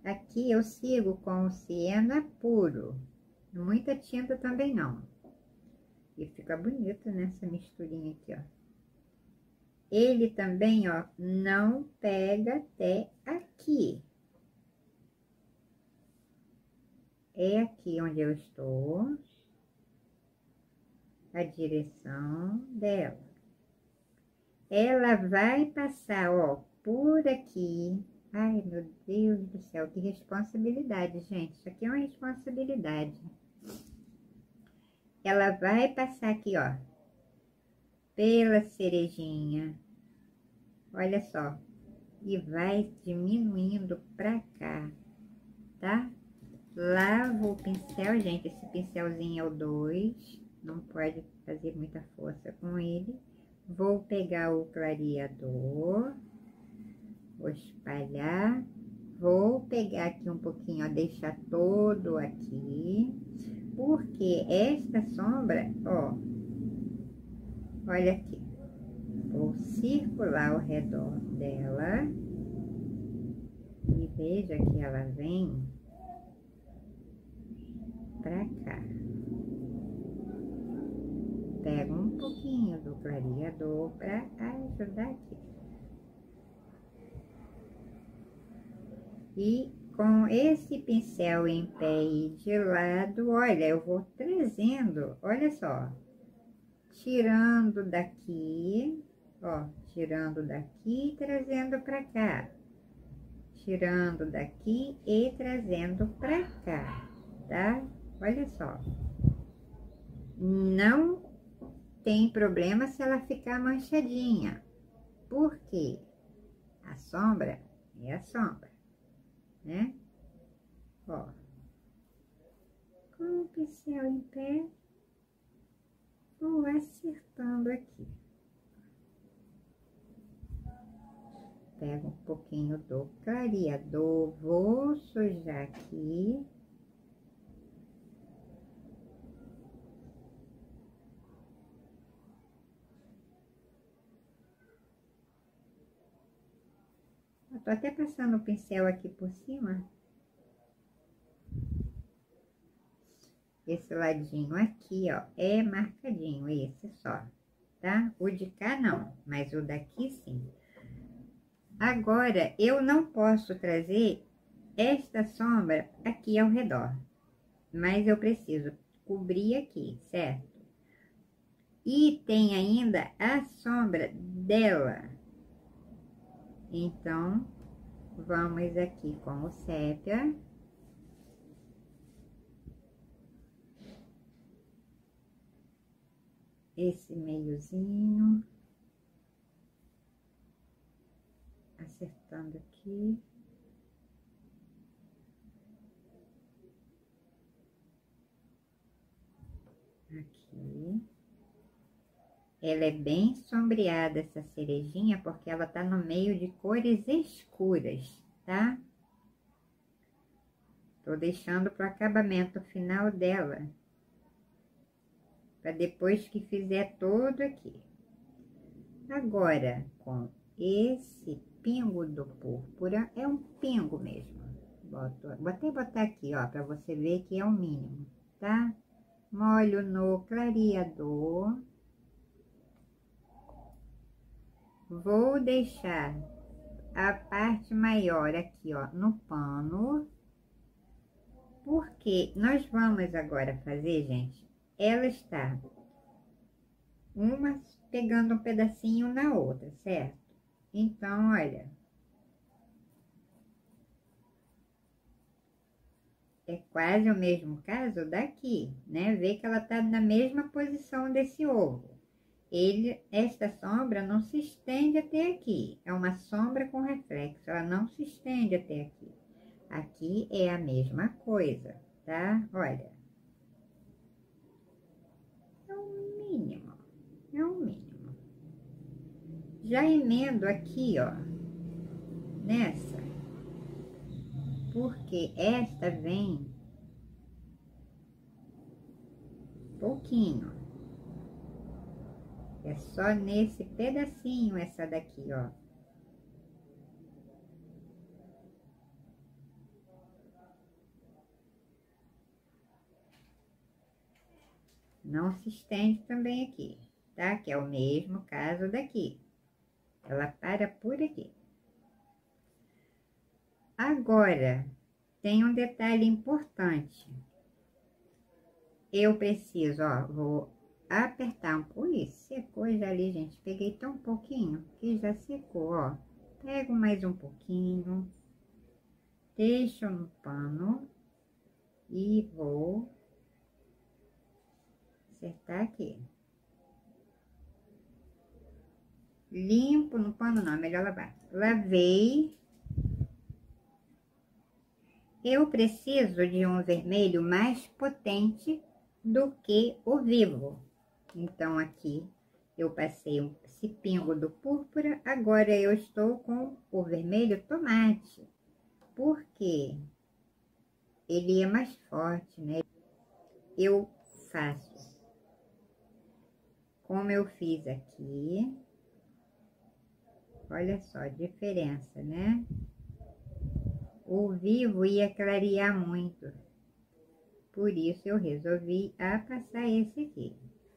Aqui eu sigo com o siena puro. Muita tinta também não. E fica bonito nessa misturinha aqui, ó. Ele também, ó, não pega até aqui. É aqui onde eu estou. A direção dela. Ela vai passar, ó, por aqui. Ai, meu Deus do céu, que responsabilidade, gente. Isso aqui é uma responsabilidade. Ela vai passar aqui, ó, pela cerejinha. Olha só. E vai diminuindo pra cá, tá? Lavo o pincel, gente. Esse pincelzinho é o 2. Não pode fazer muita força com ele. Vou pegar o clareador. Vou espalhar. Vou pegar aqui um pouquinho, ó, deixar todo aqui. Porque esta sombra, ó, olha aqui. Vou circular ao redor dela. E veja que ela vem pra cá. Pego um pouquinho do clareador para ajudar aqui. E com esse pincel em pé e de lado, olha, eu vou trazendo, olha só, tirando daqui, ó, tirando daqui e trazendo para cá. Tirando daqui e trazendo para cá, tá? Olha só. Não tem problema se ela ficar manchadinha. Por quê? A sombra é a sombra, né? Ó. Com o pincel em pé, vou acertando aqui. Pego um pouquinho do clareador, vou sujar aqui. Eu tô até passando o pincel aqui por cima. Esse ladinho aqui, ó, é marcadinho, esse só, tá? O de cá não, mas o daqui sim. Agora, eu não posso trazer esta sombra aqui ao redor, mas eu preciso cobrir aqui, certo? E tem ainda a sombra dela. Então, vamos aqui com o sépia. Esse meiozinho. Acertando aqui. Aqui. Ela é bem sombreada, essa cerejinha, porque ela tá no meio de cores escuras, tá? Tô deixando pro acabamento final dela. Para depois que fizer todo aqui. Agora, com esse pingo do púrpura, é um pingo mesmo. Vou até botar aqui, ó, para você ver que é o mínimo, tá? Molho no clareador. Vou deixar a parte maior aqui, ó, no pano. Porque nós vamos agora fazer, gente, ela está uma pegando um pedacinho na outra, certo? Então, olha, é quase o mesmo caso daqui, né? Vê que ela tá na mesma posição desse ovo. Esta sombra não se estende até aqui. É uma sombra com reflexo, ela não se estende até aqui. Aqui é a mesma coisa, tá? Olha. É o mínimo, é o mínimo. Já emendo aqui, ó, nessa, porque esta vem pouquinho. É só nesse pedacinho essa daqui, ó. Não se estende também aqui, tá? Que é o mesmo caso daqui. Ela para por aqui. Agora, tem um detalhe importante. Eu preciso, ó, vou apertar um pouco. Ih, secou já ali, gente. Peguei tão pouquinho que já secou, ó. Pego mais um pouquinho, deixo no pano e vou acertar aqui. Limpo no pano não, é melhor lavar. Lavei. Eu preciso de um vermelho mais potente do que o vivo. Então, aqui eu passei esse pingo do púrpura, agora eu estou com o vermelho tomate, porque ele é mais forte, né? Eu faço como eu fiz aqui, olha só a diferença, né? O vivo ia clarear muito, por isso eu resolvi passar esse aqui,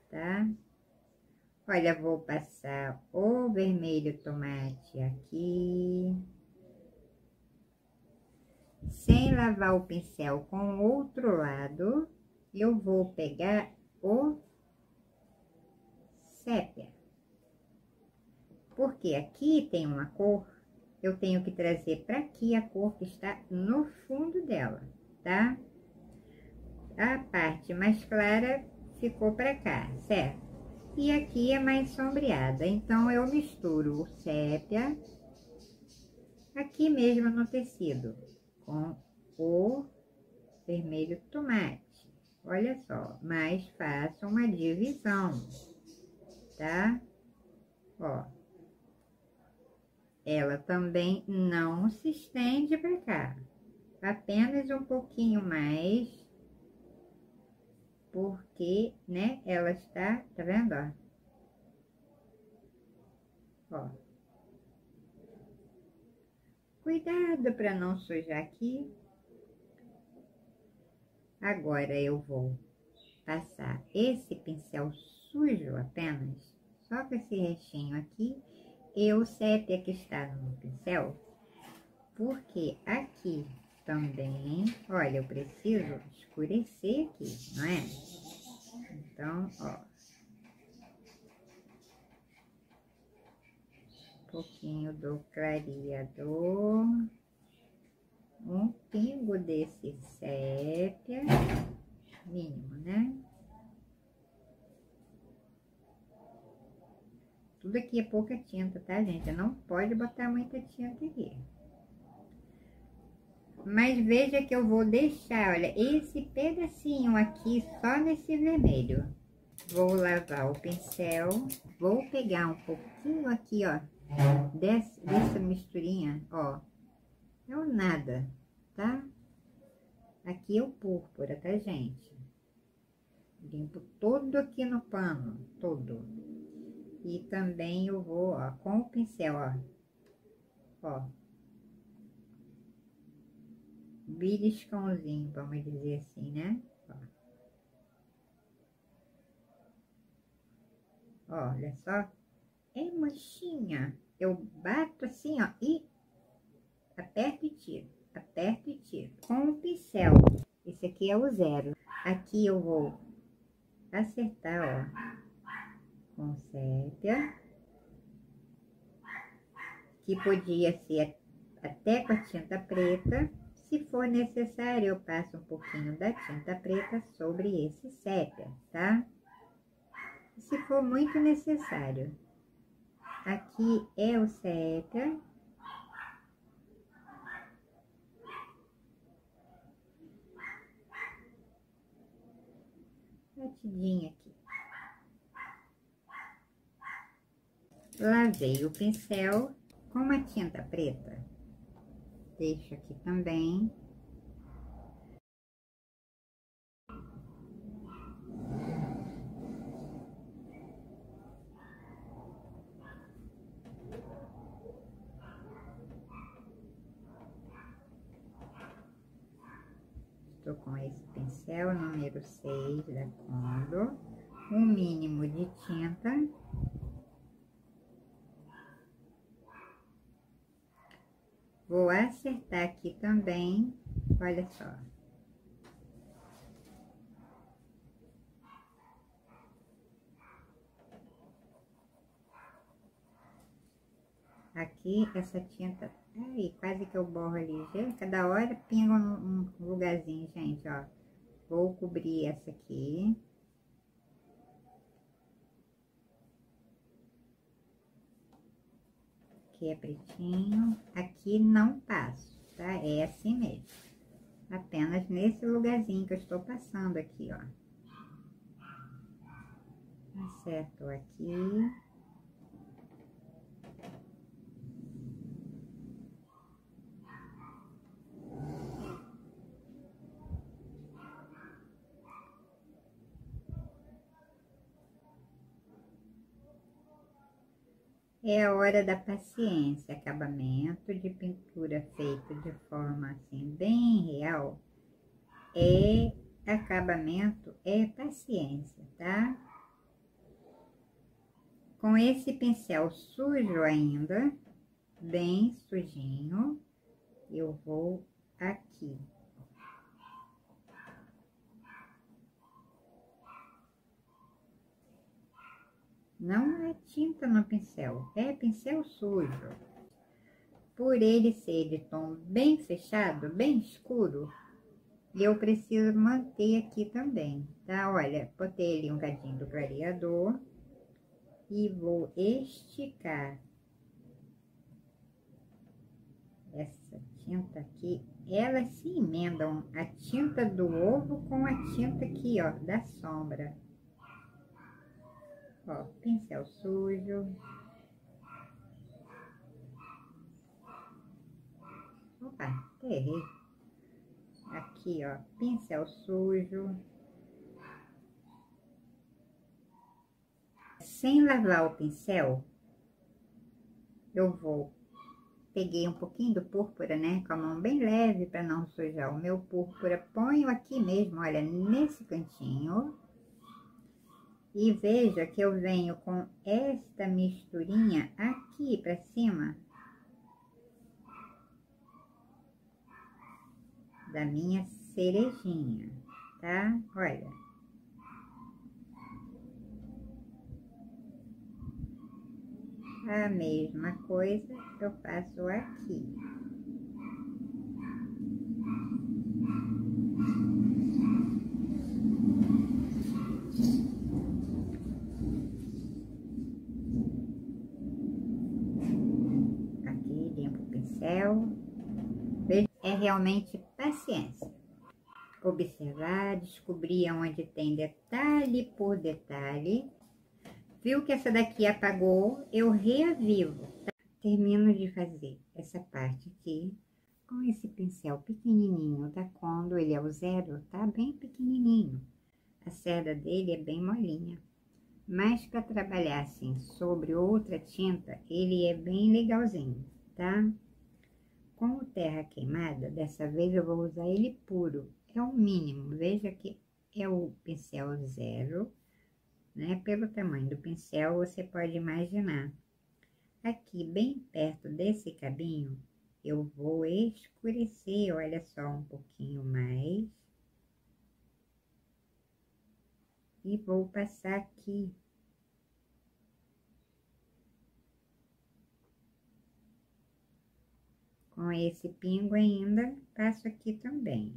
tá? Olha, vou passar o vermelho tomate aqui, sem lavar o pincel com o outro lado, eu vou pegar o sépia, porque aqui tem uma cor, eu tenho que trazer para aqui a cor que está no fundo dela, tá? A parte mais clara ficou para cá, certo? E aqui é mais sombreada, então eu misturo o sépia aqui mesmo no tecido com o vermelho tomate. Olha só, mas faço uma divisão, tá? Ó, ela também não se estende para cá, apenas um pouquinho mais, porque, né, ela está, tá vendo, ó? Ó. Cuidado para não sujar aqui. Agora eu vou passar esse pincel sujo apenas, só com esse restinho aqui, e o sépia que está no pincel, porque aqui também, olha, eu preciso escurecer aqui, não é? Então, ó, um pouquinho do clareador, um pingo desse sépia, mínimo, né? Tudo aqui é pouca tinta, tá, gente? Não pode botar muita tinta aqui. Mas veja que eu vou deixar, olha, esse pedacinho aqui só nesse vermelho. Vou lavar o pincel, vou pegar um pouquinho aqui, ó, dessa misturinha, ó. É o nada, tá? Aqui é o púrpura, tá, gente? Limpo todo aqui no pano, todo. E também eu vou, ó, com o pincel, ó, beliscãozinho, vamos dizer assim, né? Ó, olha só, é manchinha. Eu bato assim, ó, e aperto e tiro, aperto e tiro. Com o pincel Esse aqui é o 0. Aqui eu vou acertar, ó, com sépia, que podia ser até com a tinta preta. Se for necessário, eu passo um pouquinho da tinta preta sobre esse sépia, tá? Se for muito necessário. Aqui é o sépia. Batidinha aqui. Lavei o pincel com a tinta preta. Deixo aqui também. Estou com esse pincel número 6 da Condor, um mínimo de tinta. Vou acertar aqui também, olha só. Aqui, essa tinta, aí, quase que eu borro ali, gente, cada hora pinga um lugarzinho, gente, ó. Vou cobrir essa aqui. Aqui é pretinho, aqui não passo, tá? É assim mesmo. Apenas nesse lugarzinho que eu estou passando aqui, ó. Acerto aqui. É a hora da paciência, acabamento de pintura feito de forma assim bem real. Acabamento é paciência, tá? Com esse pincel sujo ainda, bem sujinho, eu vou aqui. Não é tinta no pincel, é pincel sujo. Por ele ser de tom bem fechado, bem escuro, eu preciso manter aqui também, tá? Olha, botei ali um cadinho do clareador e vou esticar essa tinta aqui. Elas se emendam, a tinta do ovo com a tinta aqui, ó, da sombra. Ó, pincel sujo. Opa, errei. Aqui, ó, pincel sujo. Sem lavar o pincel, eu peguei um pouquinho do púrpura, né, com a mão bem leve para não sujar o meu púrpura. Ponho aqui mesmo, olha, nesse cantinho. E veja que eu venho com esta misturinha aqui para cima da minha cerejinha, tá? Olha. A mesma coisa eu faço aqui. Aqui, limpo o pincel. Veja, é realmente paciência. Observar, descobrir onde tem detalhe por detalhe. Viu que essa daqui apagou, eu reavivo. Tá? Termino de fazer essa parte aqui com esse pincel pequenininho da Condor, ele é o 0, tá? Bem pequenininho. A cerda dele é bem molinha. Mas para trabalhar assim sobre outra tinta, ele é bem legalzinho, tá? Com o terra queimada, dessa vez eu vou usar ele puro. É o mínimo, veja que é o pincel 0, né? Pelo tamanho do pincel, você pode imaginar. Aqui, bem perto desse cabinho, eu vou escurecer, olha só, um pouquinho mais. e vou passar aqui. Com esse pingo ainda, passo aqui também.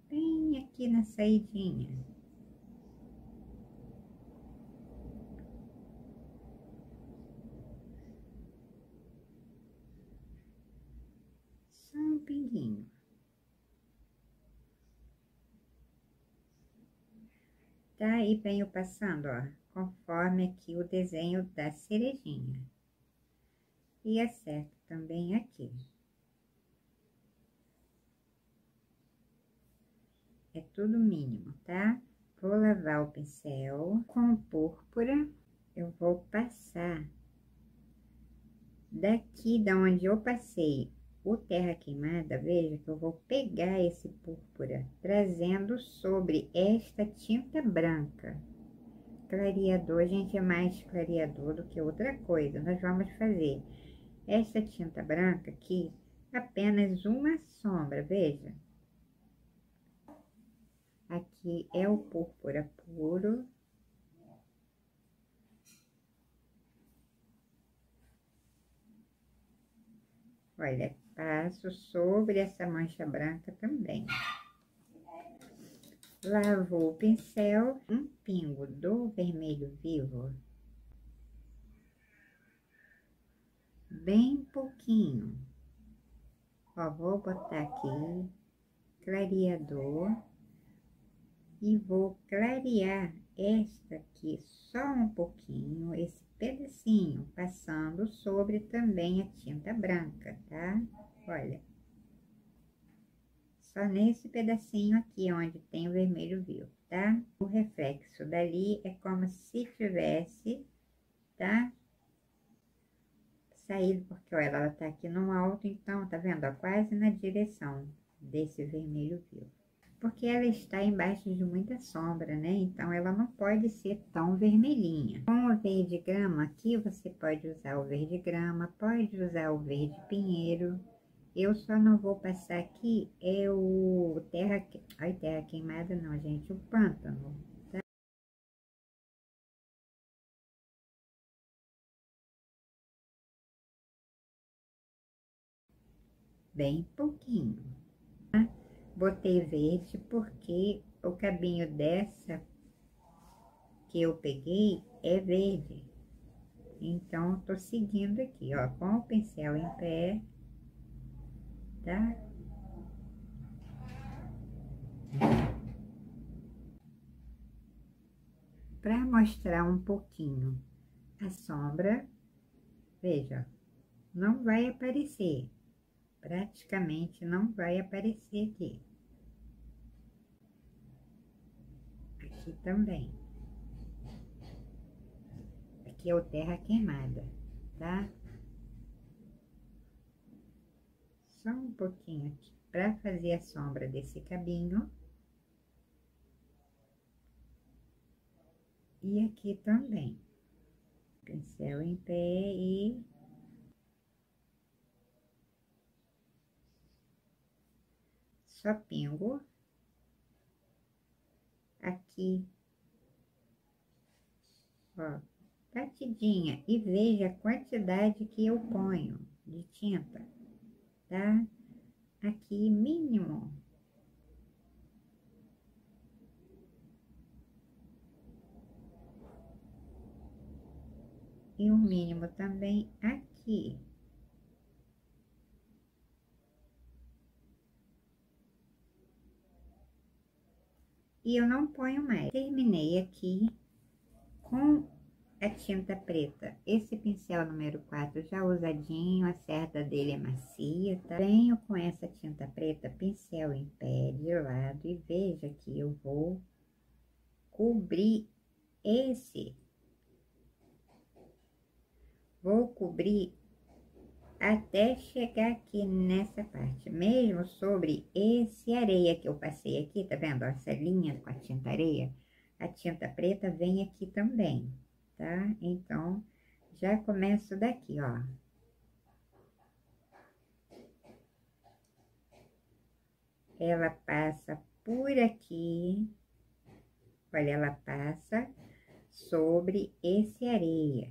Bem aqui na saidinha. Só um pinguinho. Tá? Aí venho passando, ó, conforme aqui o desenho da cerejinha. E acerto também aqui. É tudo mínimo, tá? Vou lavar o pincel com púrpura. Eu vou passar daqui da onde eu passei o terra queimada. Veja que eu vou pegar esse púrpura, trazendo sobre esta tinta branca. Clareador, gente, é mais clareador do que outra coisa. Nós vamos fazer essa tinta branca aqui, apenas uma sombra, veja. Aqui é o púrpura puro. Olha, passo sobre essa mancha branca também. Lavo o pincel, um pingo do vermelho vivo. Bem pouquinho. Ó, vou botar aqui, clareador. E vou clarear esta aqui só um pouquinho, esse pedacinho, passando sobre também a tinta branca, tá? Olha. Só nesse pedacinho aqui, onde tem o vermelho vivo, tá? O reflexo dali é como se tivesse, tá? Saído, porque, olha, ela tá aqui no alto, então, tá vendo? Ó, quase na direção desse vermelho vivo. Porque ela está embaixo de muita sombra, né? Então, ela não pode ser tão vermelhinha. Com o verde grama aqui, você pode usar o verde grama, pode usar o verde pinheiro. Eu só não vou passar aqui, é o terra... Ai, terra queimada não, gente, o pântano, tá? Bem pouquinho. Botei verde porque o cabinho dessa que eu peguei é verde. Então, tô seguindo aqui, ó, com o pincel em pé, tá? Para mostrar um pouquinho a sombra, veja, não vai aparecer, praticamente não vai aparecer aqui. Aqui também. Aqui é o terra queimada, tá? Só um pouquinho aqui para fazer a sombra desse cabinho. E aqui também. Pincel em pé e só pingo aqui, ó, batidinha, e veja a quantidade que eu ponho de tinta, tá? Aqui mínimo. E o mínimo também aqui. E eu não ponho mais. Terminei aqui com a tinta preta. Esse pincel número 4 já usadinho, a cerda dele é macia, tá? Venho com essa tinta preta, pincel em pé, de lado, e veja que eu vou cobrir esse. Vou cobrir até chegar aqui nessa parte, mesmo sobre esse areia que eu passei aqui, tá vendo? Ó, essa linha com a tinta areia, a tinta preta vem aqui também, tá? Então, já começo daqui, ó. Ela passa por aqui, Olha, ela passa sobre esse areia.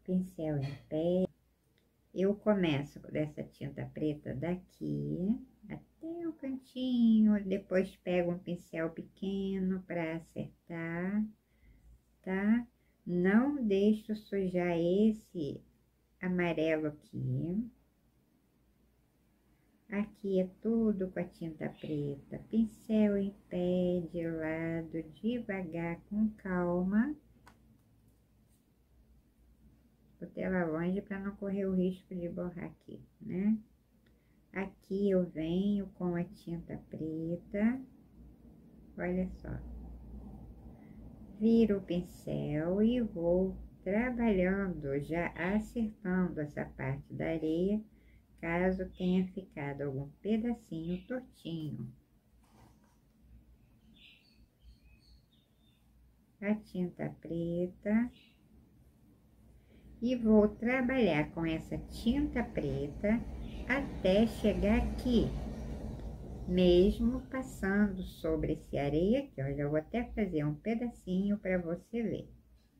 Pincel em pé. Eu começo dessa tinta preta daqui até o cantinho, depois pego um pincel pequeno para acertar, tá? Não deixo sujar esse amarelo aqui. Aqui é tudo com a tinta preta, pincel em pé, de lado, devagar, com calma. Botei ela longe para não correr o risco de borrar aqui, né? Aqui eu venho com a tinta preta, olha só. Viro o pincel e vou trabalhando, já acertando essa parte da areia, caso tenha ficado algum pedacinho tortinho. A tinta preta. E vou trabalhar com essa tinta preta até chegar aqui. Mesmo passando sobre esse areia aqui, ó, já vou até fazer um pedacinho para você ver.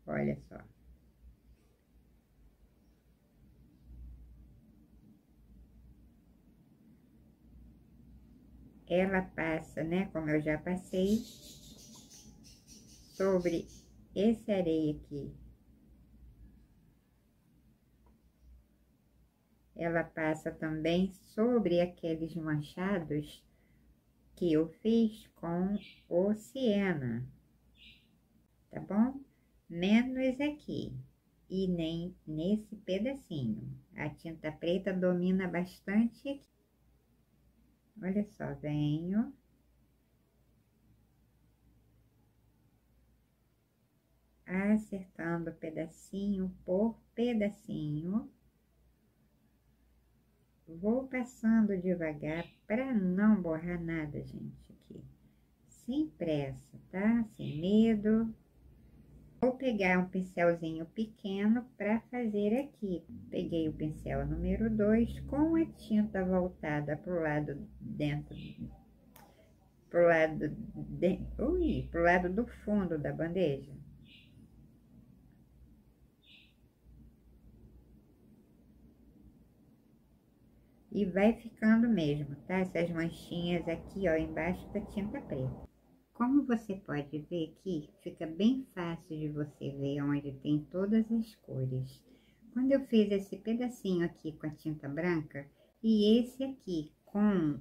Olha só. Ela passa, né, como eu já passei, sobre esse areia aqui. Ela passa também sobre aqueles manchados que eu fiz com o siena, tá bom? Menos aqui e nem nesse pedacinho. A tinta preta domina bastante aqui. Olha só, venho. Acertando pedacinho por pedacinho. Vou passando devagar para não borrar nada, gente, aqui. Sem pressa, tá? Sem medo. Vou pegar um pincelzinho pequeno para fazer aqui. Peguei o pincel número 2 com a tinta voltada para o lado dentro, pro lado do fundo da bandeja. E vai ficando mesmo, tá? Essas manchinhas aqui, ó, embaixo da tinta preta. Como você pode ver aqui, fica bem fácil de você ver onde tem todas as cores. Quando eu fiz esse pedacinho aqui com a tinta branca e esse aqui com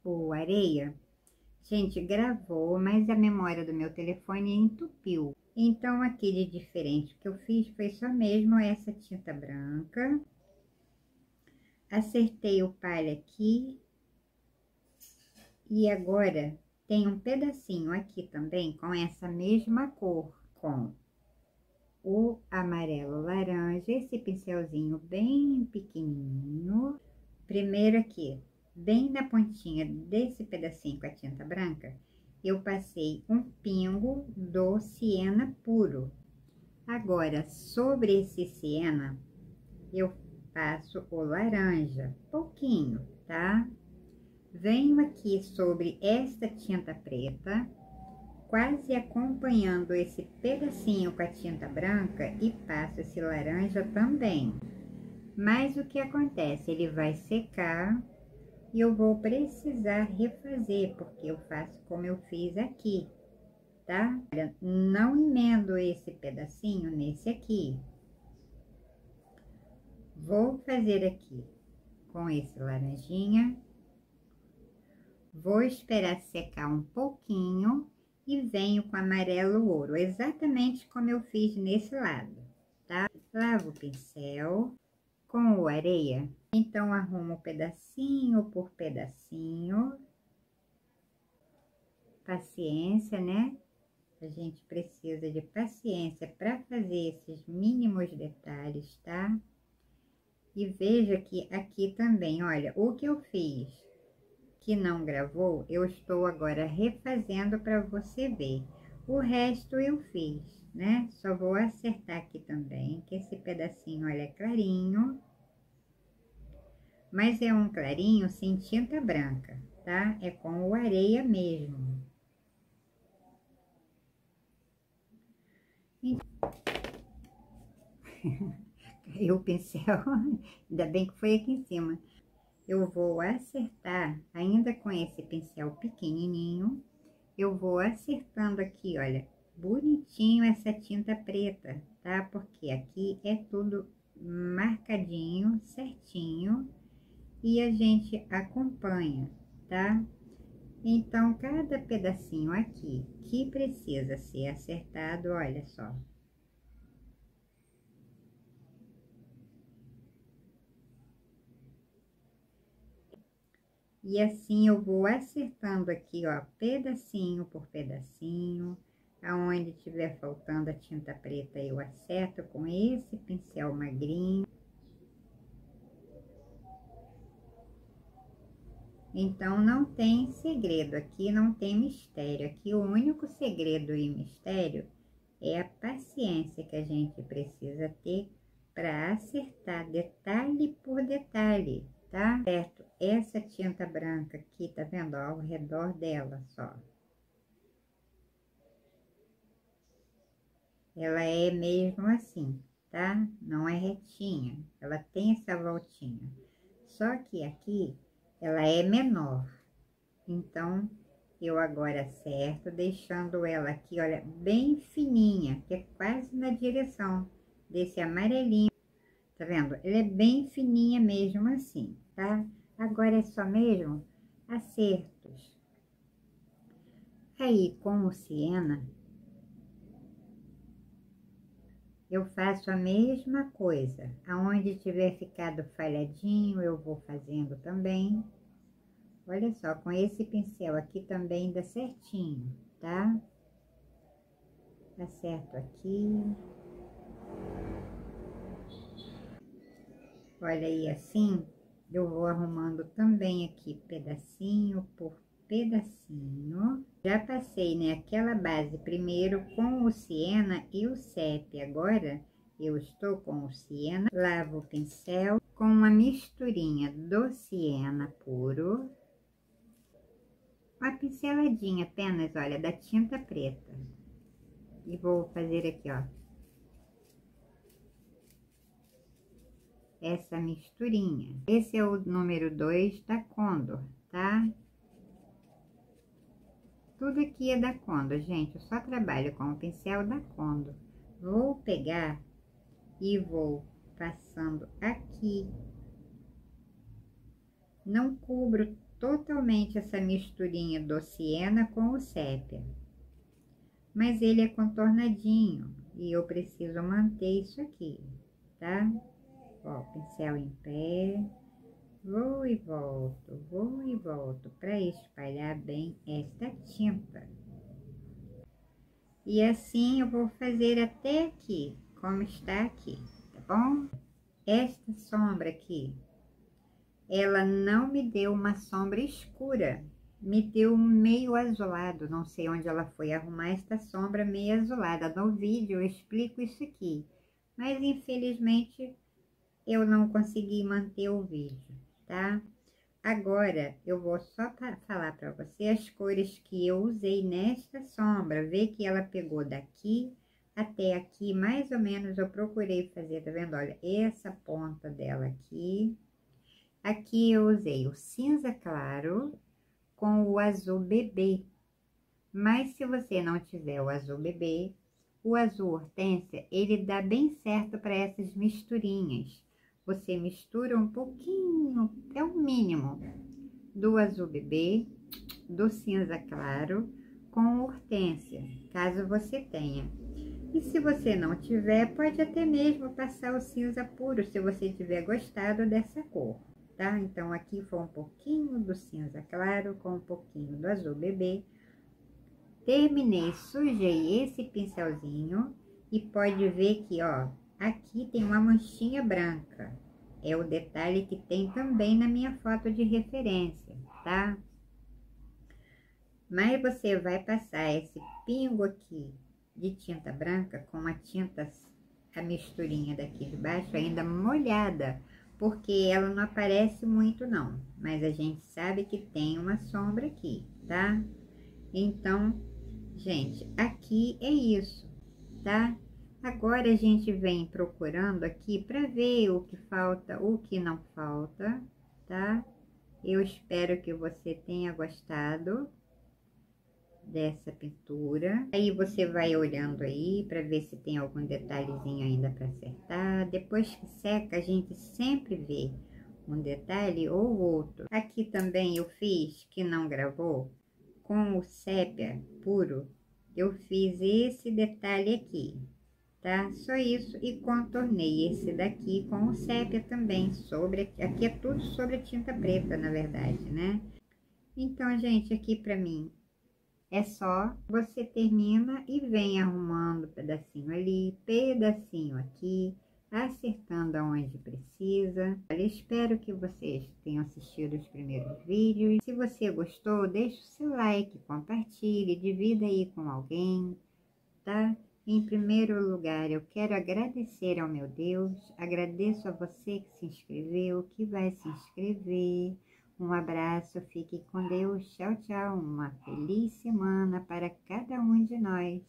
o areia, gente, gravou, mas a memória do meu telefone entupiu. Então, aqui de diferente que eu fiz foi só mesmo essa tinta branca. Acertei o palha aqui. E agora, tem um pedacinho aqui também com essa mesma cor, com o amarelo laranja, esse pincelzinho bem pequenininho. Primeiro aqui, bem na pontinha desse pedacinho com a tinta branca, eu passei um pingo do siena puro. Agora, sobre esse siena, eu passo o laranja, pouquinho, tá? Venho aqui sobre esta tinta preta, quase acompanhando esse pedacinho com a tinta branca e passo esse laranja também. Mas o que acontece? Ele vai secar e eu vou precisar refazer, porque eu faço como eu fiz aqui, tá? Não emendo esse pedacinho nesse aqui. Vou fazer aqui com esse laranjinha. Vou esperar secar um pouquinho e venho com amarelo ouro, exatamente como eu fiz nesse lado, tá? Lavo o pincel com o areia, então arrumo pedacinho por pedacinho. Paciência, né? A gente precisa de paciência para fazer esses mínimos detalhes, tá? E veja que aqui também, olha, o que eu fiz que não gravou, eu estou agora refazendo para você ver. O resto eu fiz, né? Só vou acertar aqui também, que esse pedacinho, olha, é clarinho. Mas é um clarinho sem tinta branca, tá? É com o areia mesmo. Caiu o pincel, ainda bem que foi aqui em cima. Eu vou acertar, ainda com esse pincel pequenininho, eu vou acertando aqui, olha, bonitinho essa tinta preta, tá? Porque aqui é tudo marcadinho, certinho, e a gente acompanha, tá? Então, cada pedacinho aqui que precisa ser acertado, olha só. E assim eu vou acertando aqui, ó, pedacinho por pedacinho. Aonde tiver faltando a tinta preta, eu acerto com esse pincel magrinho. Então, não tem segredo aqui, não tem mistério. Aqui o único segredo e mistério é a paciência que a gente precisa ter para acertar detalhe por detalhe, tá? Certo? Essa tinta branca aqui, tá vendo? Ó, ao redor dela só. Ela é mesmo assim, tá? Não é retinha, ela tem essa voltinha. Só que aqui ela é menor. Então, eu agora acerto, deixando ela aqui, olha, bem fininha, que é quase na direção desse amarelinho. Tá vendo? Ela é bem fininha mesmo assim, tá? Agora é só mesmo acertos. Aí, com o siena, eu faço a mesma coisa. Aonde tiver ficado falhadinho, eu vou fazendo também. Olha só, com esse pincel aqui também dá certinho, tá? Acerto aqui. Olha aí, assim, eu vou arrumando também aqui pedacinho por pedacinho. Já passei, né, aquela base primeiro com o siena e o sépia. Agora, eu estou com o siena, lavo o pincel com uma misturinha do siena puro. Uma pinceladinha apenas, olha, da tinta preta. E vou fazer aqui, ó, essa misturinha. Esse é o número 2 da Condor, tá? Tudo aqui é da Condor, gente. Eu só trabalho com o pincel da Condor. Vou pegar e vou passando aqui. Não cubro totalmente essa misturinha do siena com o sépia, mas ele é contornadinho e eu preciso manter isso aqui, tá? Ó, pincel em pé, vou e volto para espalhar bem esta tinta. E assim eu vou fazer até aqui, como está aqui, tá bom? Esta sombra aqui, ela não me deu uma sombra escura, me deu um meio azulado. Não sei onde ela foi arrumar esta sombra meio azulada. No vídeo eu explico isso aqui, mas infelizmente eu não consegui manter o vídeo, tá? Agora, eu vou só falar para você as cores que eu usei nesta sombra. Vê que ela pegou daqui até aqui, mais ou menos eu procurei fazer, tá vendo? Olha, essa ponta dela aqui. Aqui eu usei o cinza claro com o azul bebê. Mas se você não tiver o azul bebê, o azul hortênsia, ele dá bem certo para essas misturinhas. Você mistura um pouquinho, é o mínimo, do azul bebê, do cinza claro, com hortênsia, caso você tenha. E se você não tiver, pode até mesmo passar o cinza puro, se você tiver gostado dessa cor, tá? Então, aqui foi um pouquinho do cinza claro com um pouquinho do azul bebê. Terminei, sujei esse pincelzinho e pode ver que, ó, aqui tem uma manchinha branca. É o detalhe que tem também na minha foto de referência, tá? Mas você vai passar esse pingo aqui de tinta branca com a misturinha daqui de baixo ainda molhada, porque ela não aparece muito não, mas a gente sabe que tem uma sombra aqui, tá? Então, gente, aqui é isso, tá? Agora a gente vem procurando aqui para ver o que falta, o que não falta, tá? Eu espero que você tenha gostado dessa pintura. Aí você vai olhando aí para ver se tem algum detalhezinho ainda para acertar. Depois que seca, a gente sempre vê um detalhe ou outro. Aqui também eu fiz, que não gravou, com o sépia puro, eu fiz esse detalhe aqui, tá? Só isso, e contornei esse daqui com o sépia também, sobre, aqui é tudo sobre a tinta preta, na verdade, né? Então, gente, aqui pra mim é só, você termina e vem arrumando pedacinho ali, pedacinho aqui, acertando aonde precisa. Eu espero que vocês tenham assistido os primeiros vídeos. Se você gostou, deixe o seu like, compartilhe, divida aí com alguém, tá? Em primeiro lugar, eu quero agradecer ao meu Deus, agradeço a você que se inscreveu, que vai se inscrever. Um abraço, fique com Deus, tchau, tchau, uma feliz semana para cada um de nós.